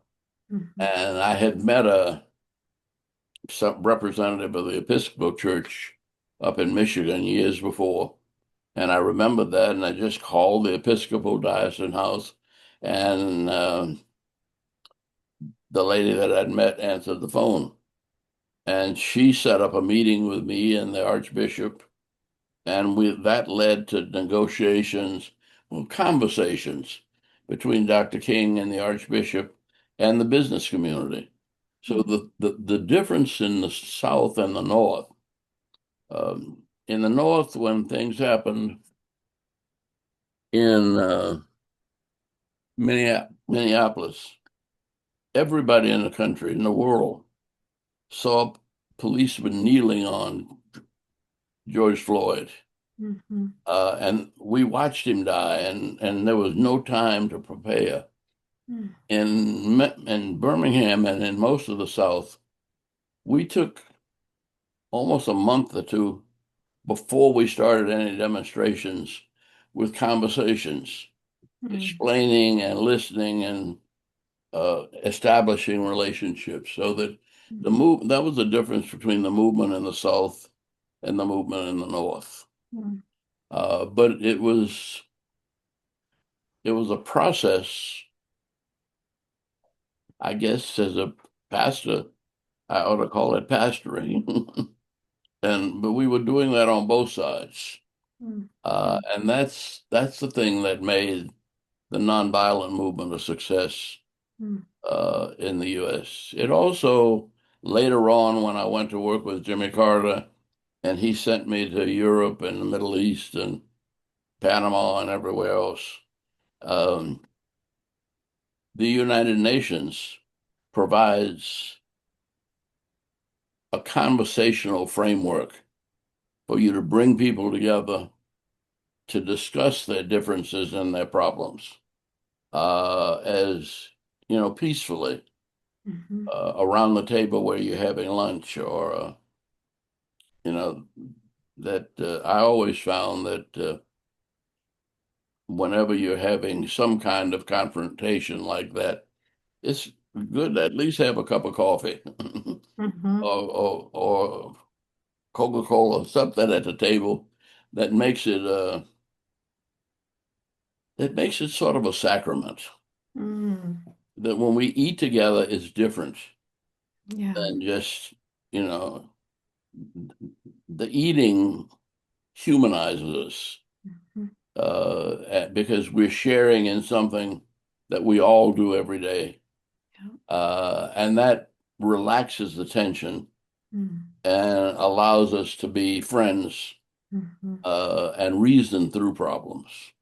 Mhm. And I had met some representative of the Episcopal Church up in Michigan years before. And I remembered that, and I just called the Episcopal Diocesan House, and the lady that I'd met answered the phone. And she set up a meeting with me and the Archbishop, and that led to negotiations, well, conversations between Dr. King and the Archbishop and the business community. So the difference in the South and the North, in the North, when things happened in Minneapolis, everybody in the country, in the world, saw policemen kneeling on George Floyd. Mhm. And we watched him die, and there was no time to prepare. Mm. In Birmingham and in most of the South, we took almost a month or two before we started any demonstrations with conversations, Mm. explaining and listening and establishing relationships, so that that was the difference between the movement in the South and the movement in the North. Mm. But it was a process. I guess as a pastor, I ought to call it pastoring. But we were doing that on both sides. Mm. And that's the thing that made the nonviolent movement a success Mm. in the US. It also, later on, when I went to work with Jimmy Carter, and he sent me to Europe and the Middle East and Panama and everywhere else, um, the United Nations provides a conversational framework for you to bring people together to discuss their differences and their problems, as peacefully, Mhm. around the table where you're having lunch, or you know that I always found that whenever you're having some kind of confrontation like that, it's good to at least have a cup of coffee Mm-hmm. or Coca-Cola, something at the table that makes it sort of a sacrament. Mm. That when we eat together is different Yeah. than just, you know, the eating humanizes us Mhm. because we're sharing in something that we all do every day. Yeah. And that relaxes the tension Mm. and allows us to be friends Mhm. and reason through problems.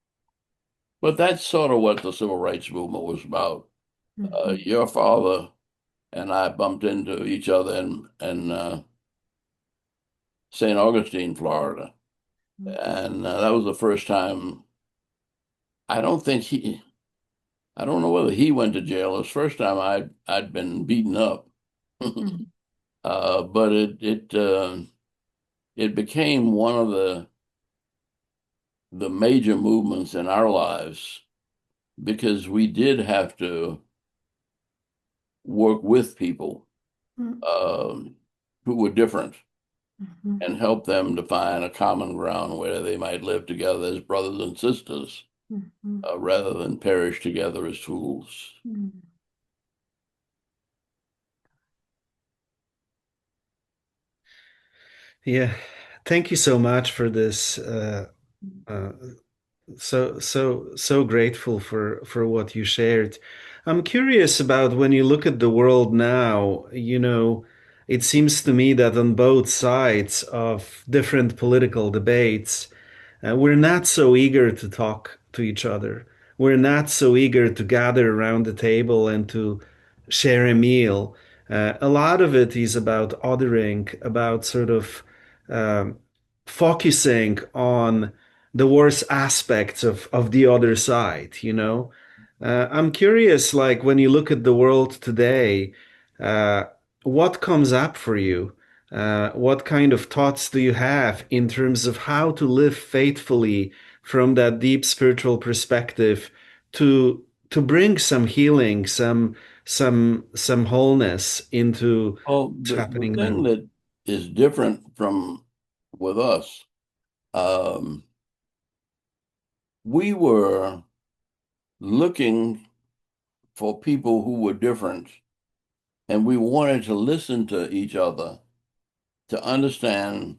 But that's sort of what the civil rights movement was about. Mhm. Your father and I bumped into each other in St. Augustine, Florida. Mhm. And that was the first time. I don't think I don't know whether he went to jail. It was the first time I'd been beaten up. Mhm. But it became one of the major movements in our lives because we did have to work with people Mhm. um, who were different Mhm. and help them to find a common ground where they might live together as brothers and sisters Mhm. rather than perish together as fools. Mhm. Yeah. Thank you so much for this. Uh, so grateful for what you shared. I'm curious about when you look at the world now, it seems to me that on both sides of different political debates, we're not so eager to talk to each other. We're not so eager to gather around the table and to share a meal. A lot of it is about othering, about sort of um, focusing on the worst aspects of the other side, I'm curious, like when you look at the world today, uh, what comes up for you? What kind of thoughts do you have in terms of how to live faithfully from that deep spiritual perspective to bring some healing, some wholeness into Well, what's the happening thing now? that is different from with us, um, we were looking for people who were different, and we wanted to listen to each other to understand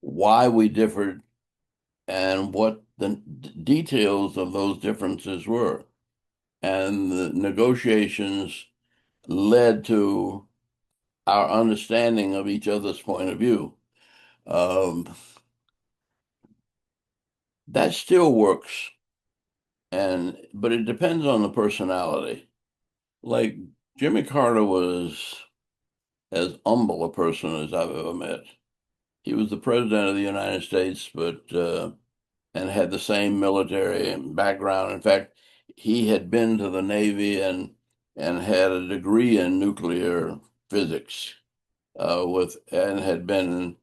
why we differed and what the details of those differences were. And the negotiations led to our understanding of each other's point of view. Um, that still works, but it depends on the personality. Like Jimmy Carter was as humble a person as I've ever met. He was the president of the United States, but and had the same military background. In fact, he had been to the Navy and had a degree in nuclear physics and had been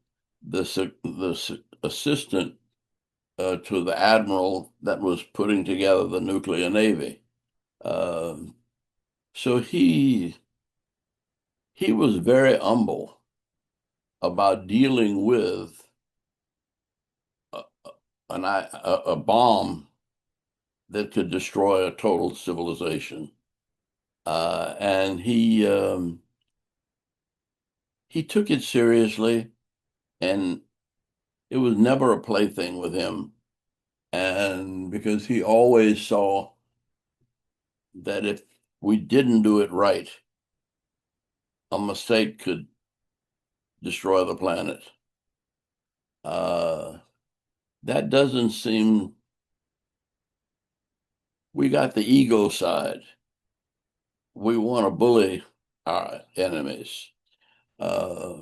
the assistant to the admiral that was putting together the nuclear navy. Um, so he was very humble about dealing with a, a bomb that could destroy a total civilization. And he took it seriously, and it was never a plaything with him. And because he always saw that if we didn't do it right, a mistake could destroy the planet. Uh, that doesn't seem, we got the ego side. We want to bully our enemies. Uh,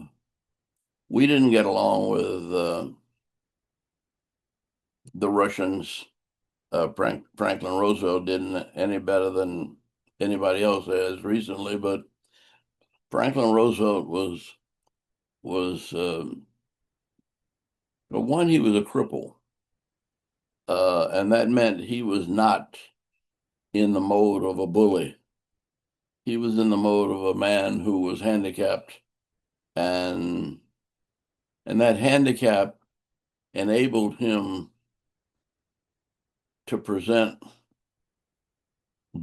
we didn't get along with the Russians. Franklin Roosevelt didn't any better than anybody else has recently, but Franklin Roosevelt was But one, he was a cripple. And that meant he was not in the mode of a bully. He was in the mode of a man who was handicapped, and that handicap enabled him to present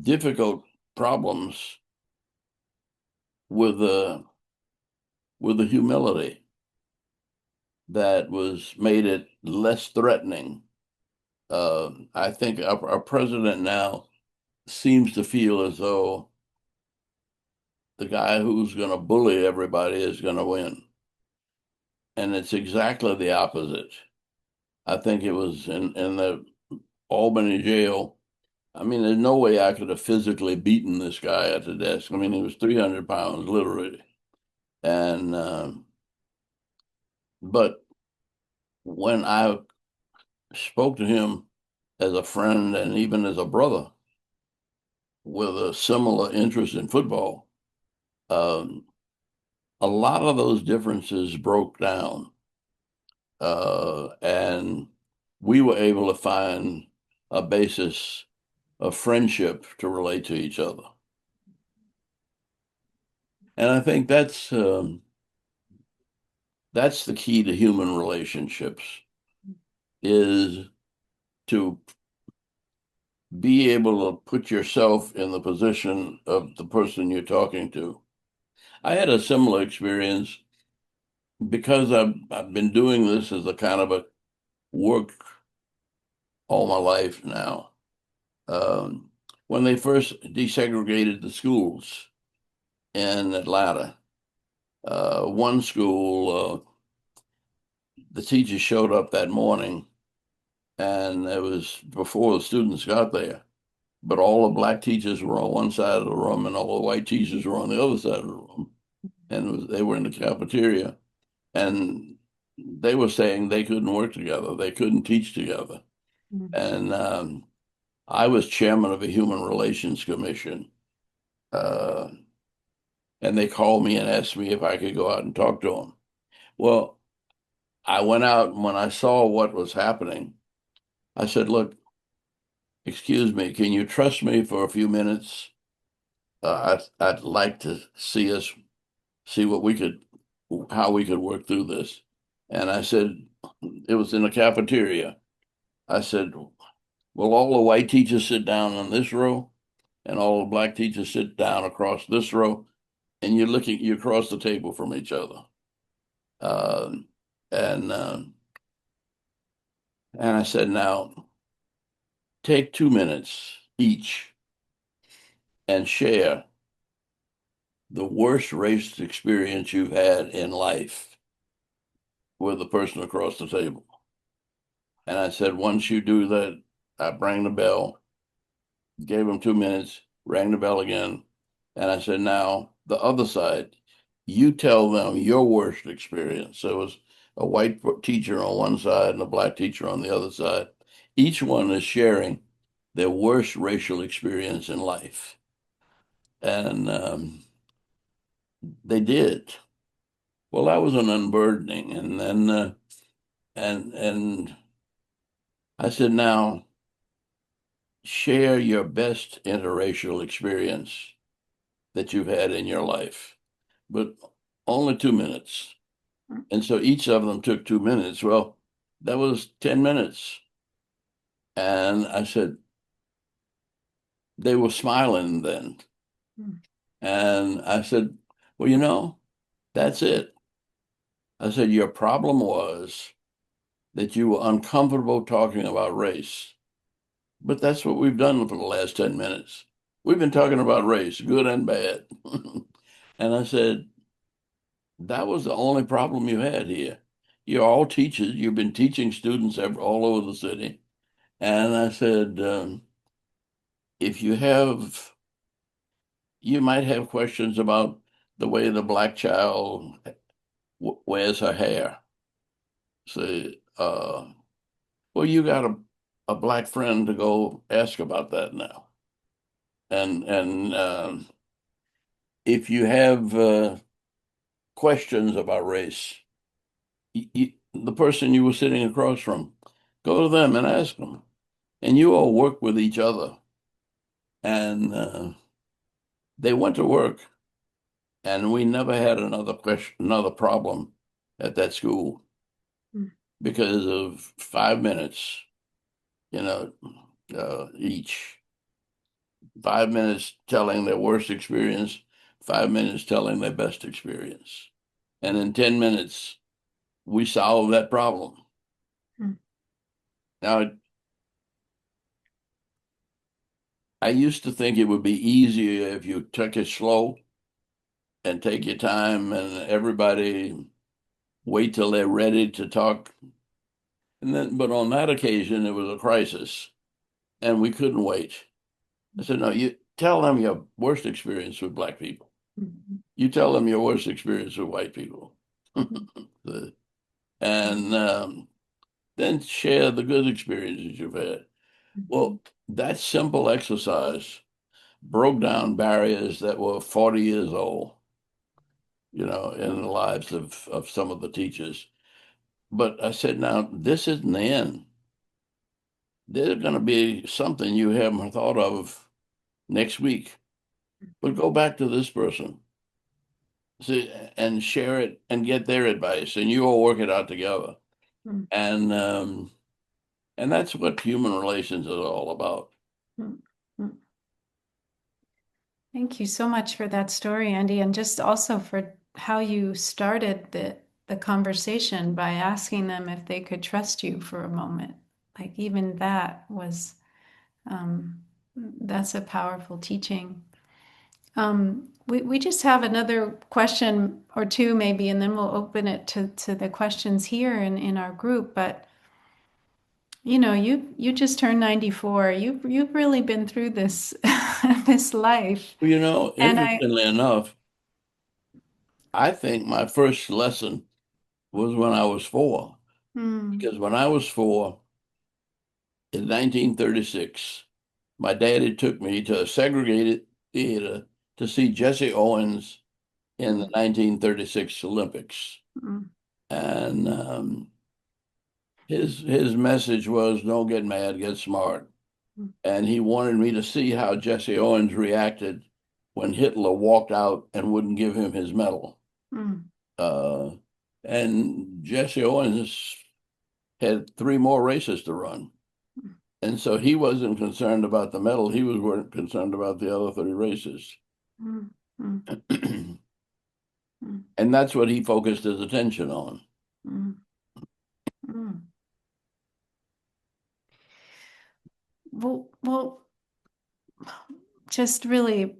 difficult problems with a humility that made it less threatening. I think our president now seems to feel as though the guy who's going to bully everybody is going to win. And it's exactly the opposite. I think it was in the Albany jail. I mean, there's no way I could have physically beaten this guy at the desk. I mean, he was 300 pounds, literally. And, but when I spoke to him as a friend and even as a brother with a similar interest in football, um, a lot of those differences broke down. And we were able to find a basis of friendship to relate to each other. And I think that's the key to human relationships, is to be able to put yourself in the position of the person you're talking to. I had a similar experience because I've been doing this as a kind of a work all my life now. When they first desegregated the schools in Atlanta, one school, the teachers showed up that morning, and it was before the students got there. But all the black teachers were on one side of the room, and all the white teachers were on the other side of the room. And they were in the cafeteria, and they were saying they couldn't work together, they couldn't teach together. And I was chairman of a human relations commission, and they called me and asked me if I could go out and talk to them. Well, I went out, and when I saw what was happening, I said, "Look, excuse me, can you trust me for a few minutes? I'd like to see how we could work through this." And I said, it was in a cafeteria. I said, "Will all the white teachers sit down in this row, and all the black teachers sit down across this row, and you across the table from each other." Uh, and I said, "Now take 2 minutes each and share the worst race experience you've had in life with the person across the table." And I said, "Once you do that, I rang the bell, gave them 2 minutes, rang the bell again. And I said, now the other side, you tell them your worst experience." So it was a white teacher on one side and a black teacher on the other side. Each one is sharing their worst racial experience in life. And they did. Well, that was an unburdening. And then, and I said, now share your best interracial experience that you've had in your life, but only 2 minutes. And so each of them took 2 minutes. Well, that was 10 minutes. And I said, they were smiling then. And I said, well, that's it. I said, your problem was that you were uncomfortable talking about race. But that's what we've done for the last 10 minutes. We've been talking about race, good and bad. And I said, that was the only problem you had here. You're all teachers. You've been teaching students all over the city. And I said, if you might have questions about the way the black child wears her hair. Say, well, you got a black friend to go ask about that now. And if you have questions about race, the person you were sitting across from. Go to them and ask them. And you all work with each other. And they went to work, and we never had another problem at that school Mm. because of 5 minutes, each. 5 minutes telling their worst experience, 5 minutes telling their best experience. And in 10 minutes, we solved that problem. Mm. Now, I used to think it would be easier if you took it slow and take your time and everybody wait till they're ready to talk. But on that occasion, it was a crisis and we couldn't wait. I said, no, you tell them your worst experience with Black people. Mhm. You tell them your worst experience with white people. And then share the good experiences you've had. Well, that simple exercise broke down barriers that were 40 years old, in the lives of some of the teachers. But I said, now, this isn't the end. There's going to be something you haven't thought of next week. But go back to this person, see, and share it and get their advice, and you all work it out together. Mm. And that's what human relations is all about. Mm. Mm. Thank you so much for that story, Andy, and just also for how you started the conversation by asking them if they could trust you for a moment. Like even that was that's a powerful teaching. We just have another question or two maybe, and then we'll open it to the questions here in our group. But you just turned 94. You've really been through this this life. Well, And interestingly enough, I think my first lesson was when I was 4. Because when I was 4, in 1936, my daddy took me to a segregated theater to see Jesse Owens in the 1936 Olympics. mm, And his message was, don't get mad, get smart. mm, And he wanted me to see how Jesse Owens reacted when Hitler walked out and wouldn't give him his medal. mm, Uh, and Jesse Owens had 3 more races to run. And so he wasn't concerned about the medal. He was concerned about the other 3 races. mm, mm, mm, And that's what he focused his attention on. mm, mm. Well, just really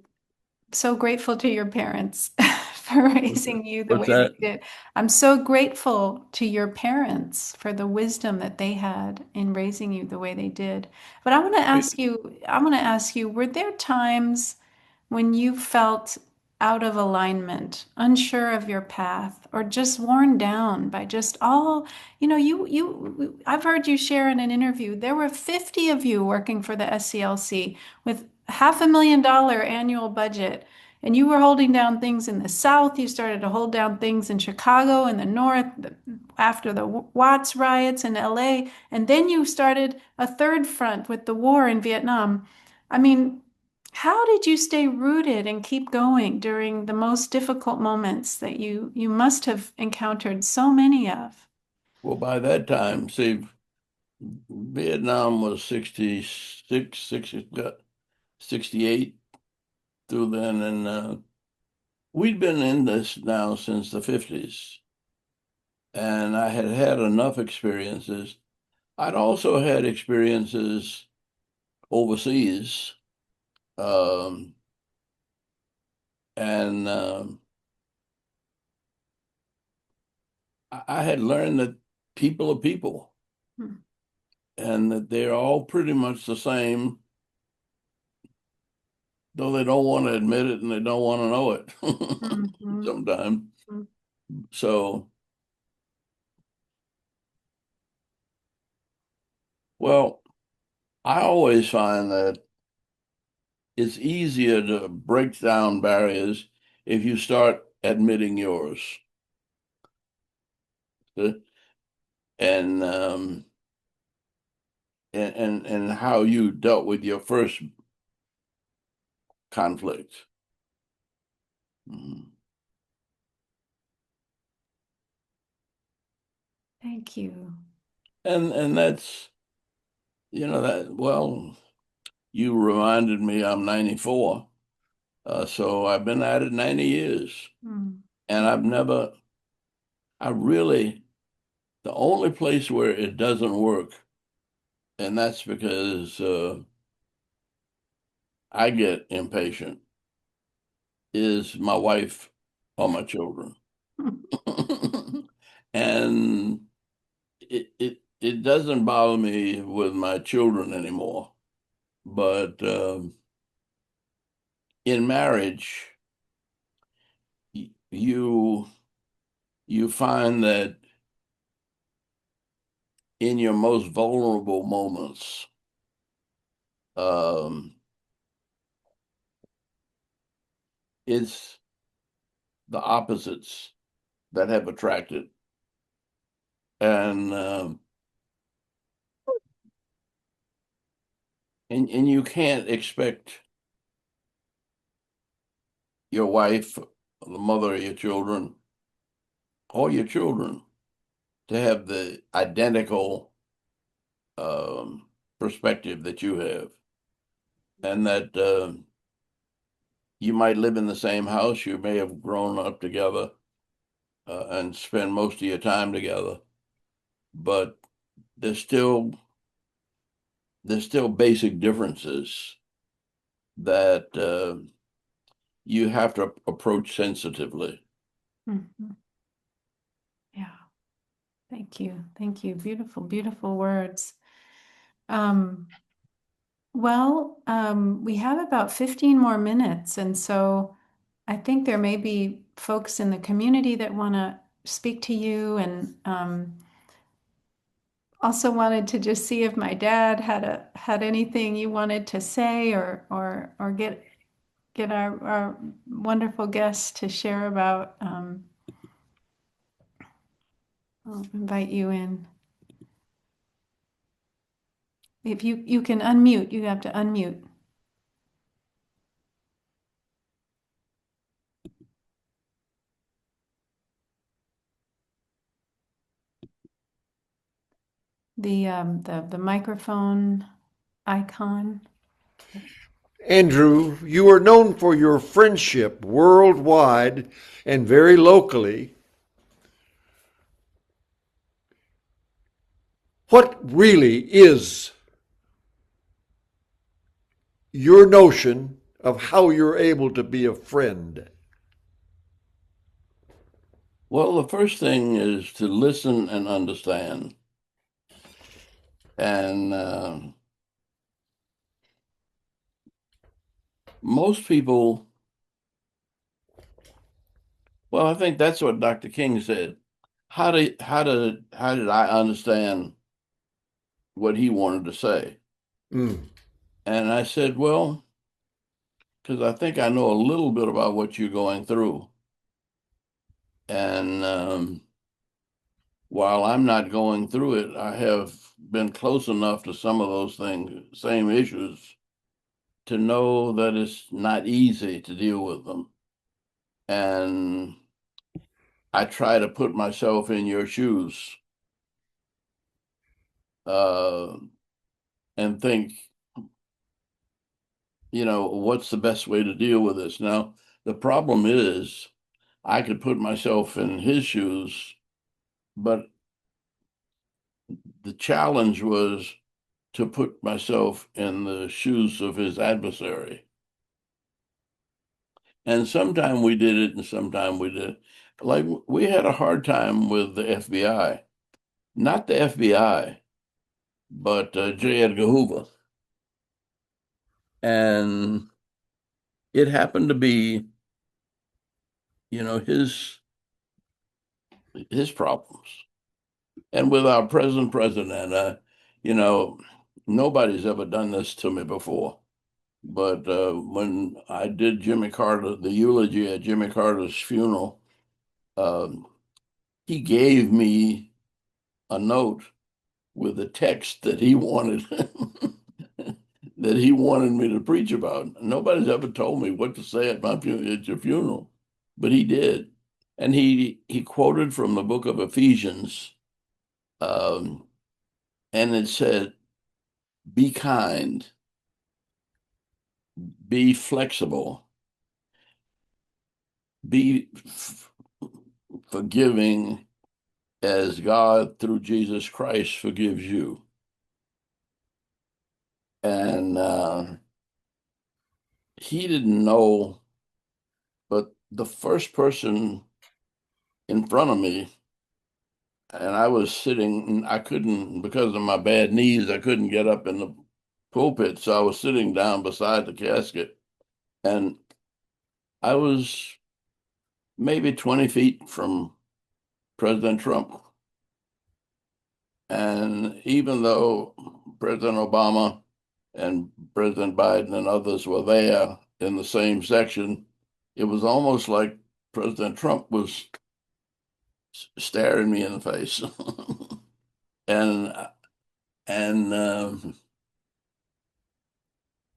so grateful to your parents for raising you the What's way they that? did. I'm so grateful to your parents for the wisdom that they had in raising you the way they did. But I want to ask you, were there times when you felt out of alignment, unsure of your path, or just worn down by just all, I've heard you share in an interview, there were 50 of you working for the SCLC with $500,000 annual budget. And you were holding down things in the South. You started to hold down things in Chicago, in the North, after the Watts riots in LA. And then you started a third front with the war in Vietnam. I mean, how did you stay rooted and keep going during the most difficult moments that you must have encountered so many of? Well, by that time, see, Vietnam was 66, 68 through then. And we'd been in this now since the 50s. And I had had enough experiences. I'd also had experiences overseas. Um, and I had learned that people are people Hmm. and that they're all pretty much the same, though they don't want to admit it and they don't want to know it Mhm. sometimes. Mhm. So, well, I always find that it's easier to break down barriers if you start admitting yours. and and how you dealt with your first conflict. Mhm. Thank you. And that's, that, well, you reminded me I'm 94. So I've been at it 90 years. Mm. And the only place where it doesn't work, and that's because I get impatient, is my wife or my children. And it doesn't bother me with my children anymore. But in marriage, you find that in your most vulnerable moments, um, it's the opposites that have attracted, and and you can't expect your wife, the mother of your children, or your children to have the identical perspective that you have, and that you might live in the same house, you may have grown up together and spend most of your time together, but there's still basic differences that you have to approach sensitively. Mhm. Yeah. Thank you. Thank you. Beautiful, beautiful words. Um, we have about 15 more minutes, and so I think there may be folks in the community that want to speak to you, and also wanted to just see if my dad had anything you wanted to say, or get our wonderful guests to share about. I'll invite you in. If you can unmute, you have to unmute. The microphone icon. Andrew, you are known for your friendship worldwide and very locally. What really is your notion of how you're able to be a friend? Well, the first thing is to listen and understand. And most people, well, I think that's what Dr. King said. How did I understand what he wanted to say? Mm. And I said, well, because I think I know a little bit about what you're going through. And while I'm not going through it, I have been close enough to some of those things, same issues, to know that it's not easy to deal with them. And I try to put myself in your shoes uh, and think, what's the best way to deal with this? Now, the problem is I could put myself in his shoes, but the challenge was to put myself in the shoes of his adversary. And sometime we did it and sometime we did. Like we had a hard time with the FBI, not the FBI, but J. Edgar Hoover. And it happened to be, his problems. And with our present president, nobody's ever done this to me before. But when I did Jimmy Carter, the eulogy at Jimmy Carter's funeral, um, he gave me a note with the text that he wanted that he wanted me to preach about. Nobody's ever told me what to say at your funeral, but he did, and he quoted from the book of Ephesians, and it said, "Be kind, be flexible, be forgiving, as God through Jesus Christ forgives you." And he didn't know, but the first person in front of me, and I was sitting, and I couldn't, because of my bad knees, I couldn't get up in the pulpit. So I was sitting down beside the casket, and I was maybe 20 feet from President Trump. And even though President Obama and President Biden and others were there in the same section, it was almost like President Trump was staring me in the face. and and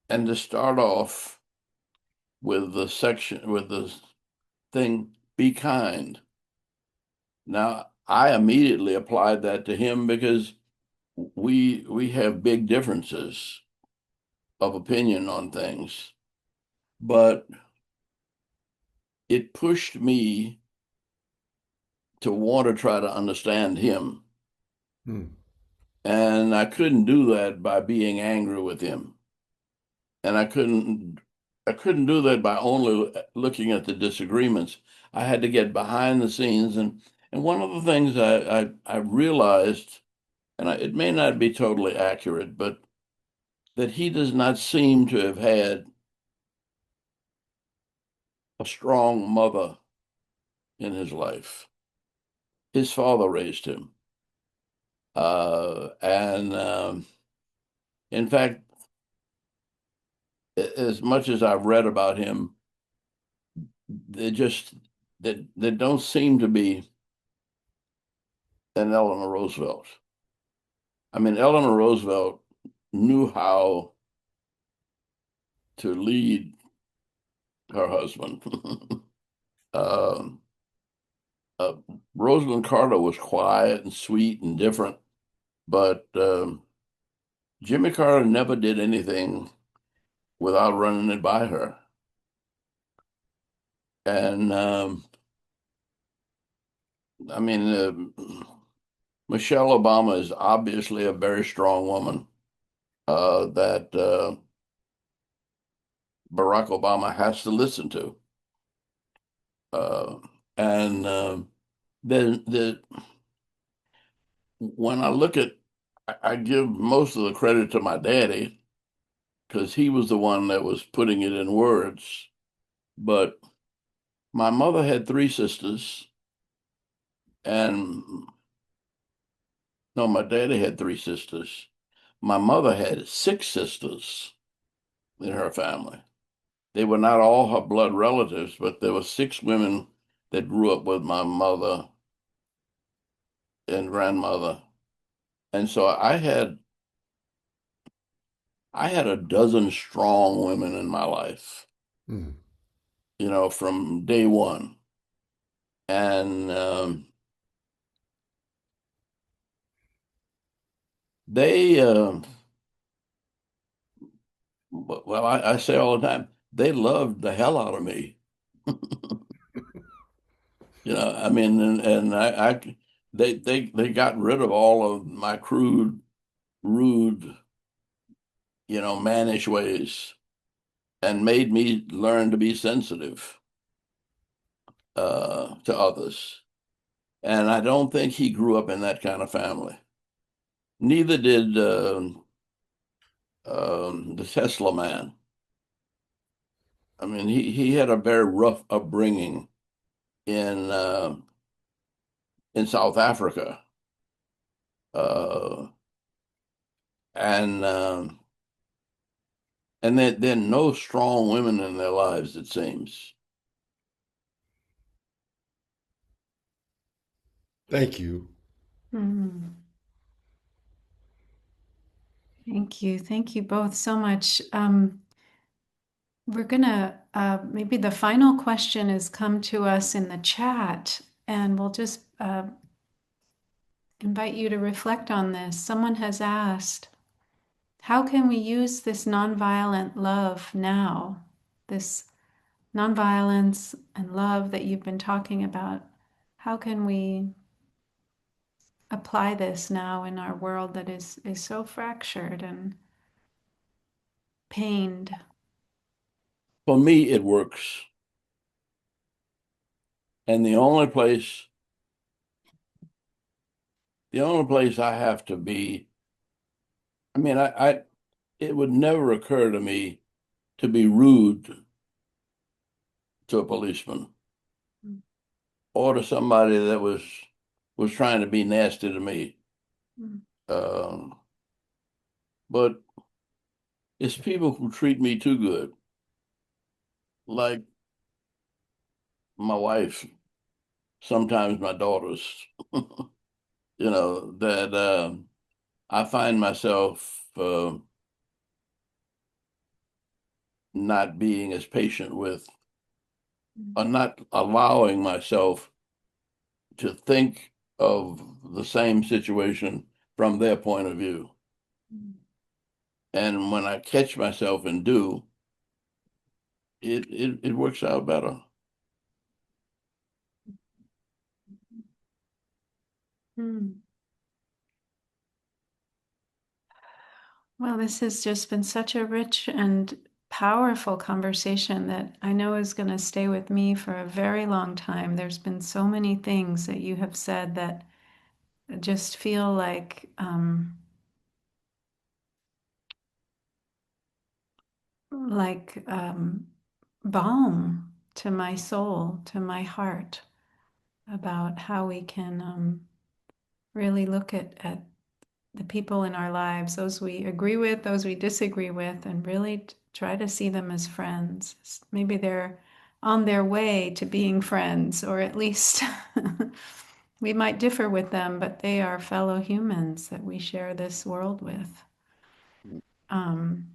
and to start off with the thing, "Be kind." Now, I immediately applied that to him because we have big differences of opinion on things, but it pushed me to want to try to understand him. Hmm. And I couldn't do that by being angry with him. And I couldn't do that by only looking at the disagreements. I had to get behind the scenes, and one of the things I realized, and it may not be totally accurate, but that he does not seem to have had a strong mother in his life. His father raised him. And in fact, as much as I've read about him, they just they don't seem to be an Eleanor Roosevelt. I mean, Eleanor Roosevelt knew how to lead her husband. um, uh, Rosalind Carter was quiet and sweet and different, but Jimmy Carter never did anything without running it by her. And I mean, Michelle Obama is obviously a very strong woman that Barack Obama has to listen to. And then when I look at, I give most of the credit to my daddy because he was the one that was putting it in words. But my mother had three sisters, and no, my daddy had three sisters. My mother had six sisters in her family. They were not all her blood relatives, but there were six women that grew up with my mother and grandmother. And so I had a dozen strong women in my life, Hmm. from day one. And they, well, I say all the time, they loved the hell out of me. I mean, and they got rid of all of my crude, rude, mannish ways and made me learn to be sensitive to others. And I don't think he grew up in that kind of family. Neither did the Tesla man. I mean, he had a very rough upbringing in South Africa, uh, and there are no strong women in their lives, it seems. Thank you. Mm. Thank you. Thank you both so much. We're gonna, maybe the final question has come to us in the chat, and we'll just invite you to reflect on this. Someone has asked, how can we use this nonviolent love now? This nonviolence and love that you've been talking about. How can we apply this now in our world that is so fractured and pained? For me, it works. And the only place I have to be, I mean, it would never occur to me to be rude to a policeman or to somebody that was trying to be nasty to me. Mm. But it's people who treat me too good, like my wife, sometimes my daughters, that I find myself not being as patient with, or not allowing myself to think of the same situation from their point of view. And when I catch myself and do, it works out better. Mm. Well, this has just been such a rich and powerful conversation that I know is going to stay with me for a very long time. There's been so many things that you have said that just feel like balm to my soul, to my heart, about how we can really look at the people in our lives, those we agree with, those we disagree with, and really try to see them as friends. Maybe they're on their way to being friends, or at least we might differ with them, but they are fellow humans that we share this world with. Um,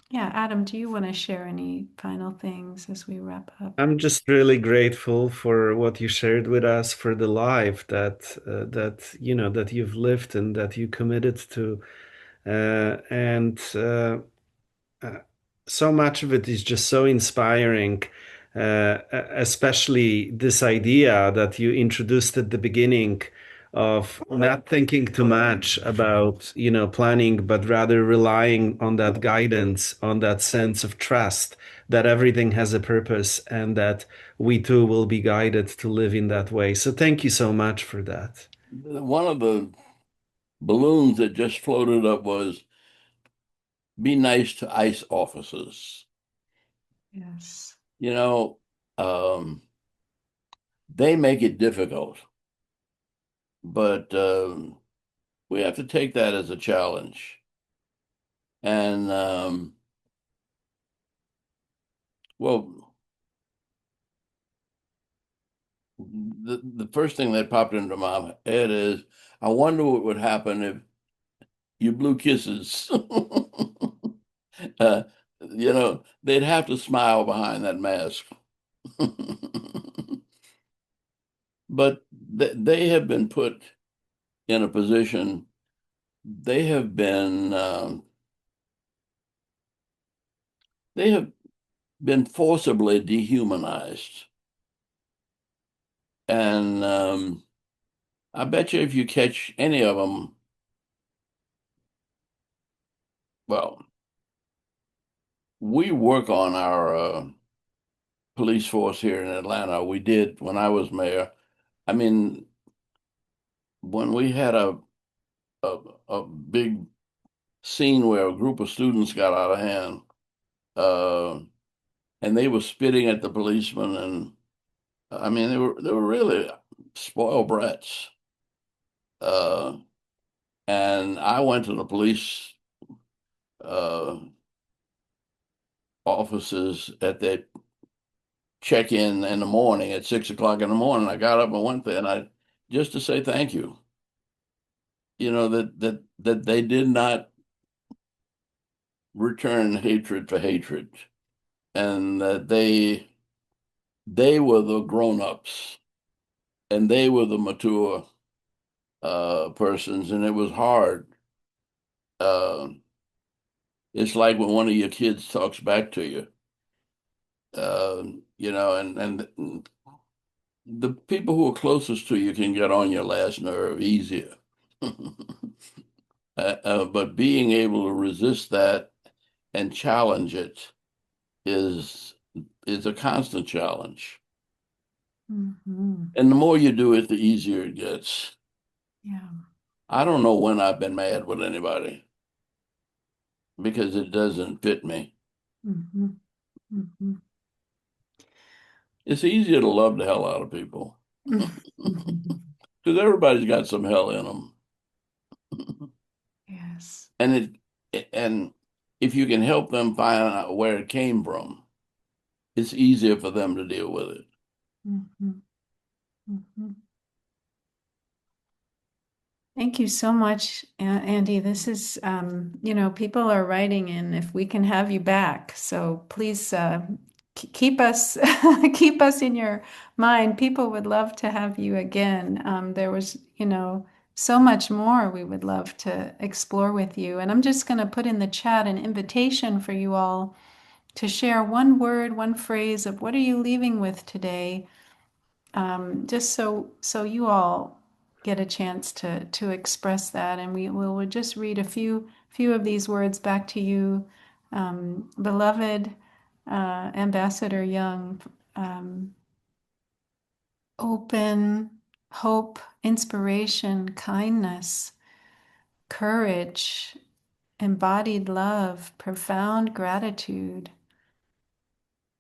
yeah, Adam, do you want to share any final things as we wrap up? I'm just really grateful for what you shared with us, for the life that you've lived and that you committed to, and uh, so much of it is just so inspiring, especially this idea that you introduced at the beginning of not thinking too much about, planning, but rather relying on that guidance, on that sense of trust that everything has a purpose and that we too will be guided to live in that way. So thank you so much for that. One of the balloons that just floated up was, be nice to ICE officers. Yes. You know, they make it difficult, but we have to take that as a challenge. And well, the first thing that popped into my head is, I wonder what would happen if you blew kisses. uh, they'd have to smile behind that mask. But they have been put in a position, they have been forcibly dehumanized. And I bet you if you catch any of them, well, we work on our police force here in Atlanta. We did when I was mayor. I mean, when we had a, a big scene where a group of students got out of hand, uh, and they were spitting at the policemen, and I mean, they were really spoiled brats. Uh, and I went to the police uh, offices at that check-in the morning at 6 o'clock in the morning. I got up and went there, and I just to say thank you. that they did not return hatred for hatred, and that they were the grown-ups and they were the mature persons, and it was hard. Uh, it's like when one of your kids talks back to you, uh, and the people who are closest to you can get on your last nerve easier. But being able to resist that and challenge it is is a constant challenge. Mhm. And the more you do it, the easier it gets. Yeah. I don't know when I've been mad with anybody because it doesn't fit me. Mhm. Mhm. It's easier to love the hell out of people Mhm. because everybody's got some hell in them. Yes. And if you can help them find out where it came from, it's easier for them to deal with it. Mhm. Mhm. Thank you so much, Andy. This is, people are writing in if we can have you back. So please keep us keep us in your mind. People would love to have you again. There was, so much more we would love to explore with you. And I'm just going to put in the chat an invitation for you all to share one word, one phrase of what are you leaving with today, just so you all get a chance to express that, and we'll just read a few of these words back to you, beloved Ambassador Young. Open, hope, inspiration, kindness, courage, embodied love, profound gratitude,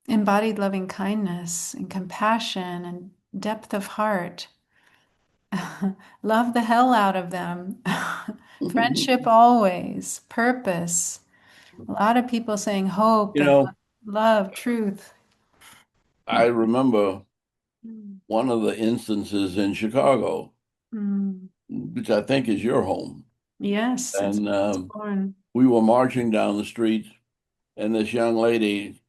embodied loving kindness and compassion and depth of heart. Love the hell out of them. Friendship always, purpose. A lot of people saying hope You and know, love, truth. I remember Mm. one of the instances in Chicago, Mm. which I think is your home. Yes, it's And born. we were marching down the street, and this young lady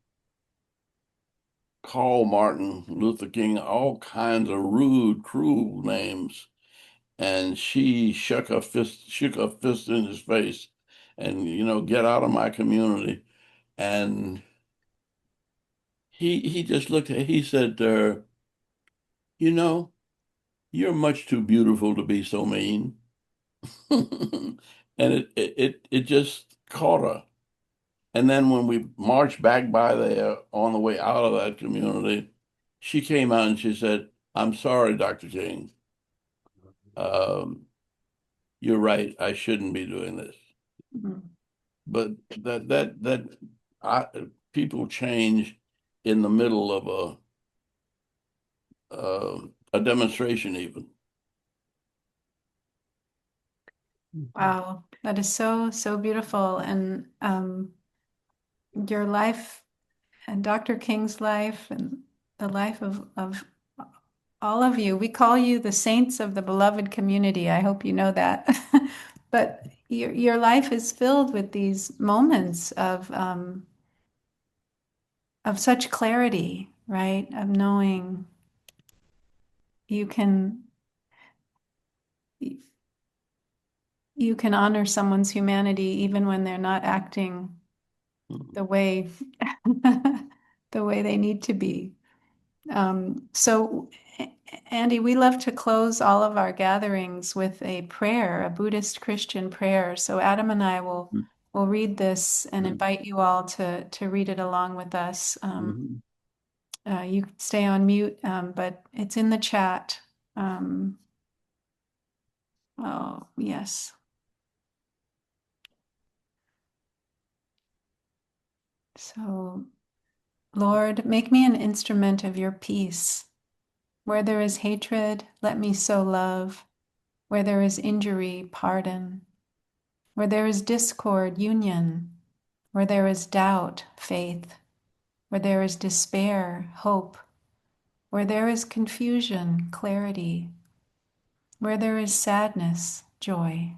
called Martin Luther King all kinds of rude, cruel names. And she shook her fist in his face, and get out of my community. And he just looked at, he said to her, you know, you're much too beautiful to be so mean. And it just caught her. And then when we marched back by there on the way out of that community, she came out and she said, I'm sorry, Dr. King. Um, you're right. I shouldn't be doing this. Mm. But I, people change in the middle of a demonstration even. Wow, that is so beautiful. And your life and Dr. King's life and the life of all of you. We call you the saints of the beloved community. I hope you know that. But your life is filled with these moments of such clarity, right? Of knowing you can you can honor someone's humanity even when they're not acting the way the way they need to be. So, Andy, we love to close all of our gatherings with a prayer, a Buddhist Christian prayer. So Adam and I will read this and invite you all to read it along with us. Mhm. You can stay on mute, but it's in the chat. Oh, yes. So, Lord, make me an instrument of your peace. Where there is hatred, let me sow love. Where there is injury, pardon. Where there is discord, union. Where there is doubt, faith. Where there is despair, hope. Where there is confusion, clarity. Where there is sadness, joy.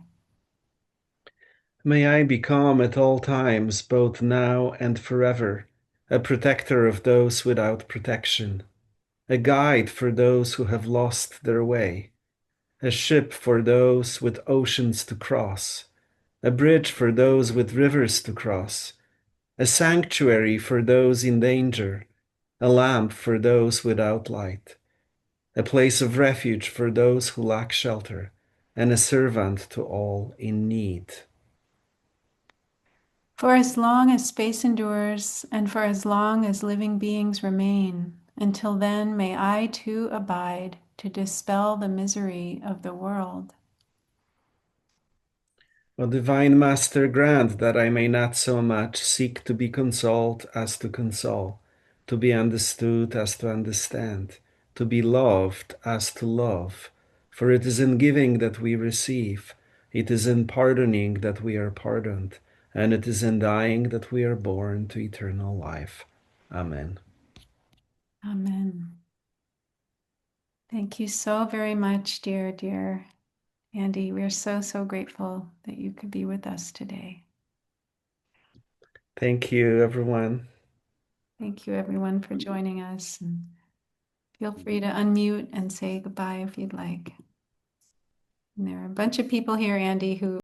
May I become at all times, both now and forever, a protector of those without protection, a guide for those who have lost their way, a ship for those with oceans to cross, a bridge for those with rivers to cross, a sanctuary for those in danger, a lamp for those without light, a place of refuge for those who lack shelter, and a servant to all in need. For as long as space endures, and for as long as living beings remain, until then may I too abide to dispel the misery of the world. O Divine Master, grant that I may not so much seek to be consoled as to console, to be understood as to understand, to be loved as to love. For it is in giving that we receive, it is in pardoning that we are pardoned, and it is in dying that we are born to eternal life. Amen. Amen. Thank you so very much, dear Andy. We're so, so grateful that you could be with us today. Thank you, everyone. Thank you, everyone, for joining us. And feel free to unmute and say goodbye if you'd like. And there are a bunch of people here, Andy, who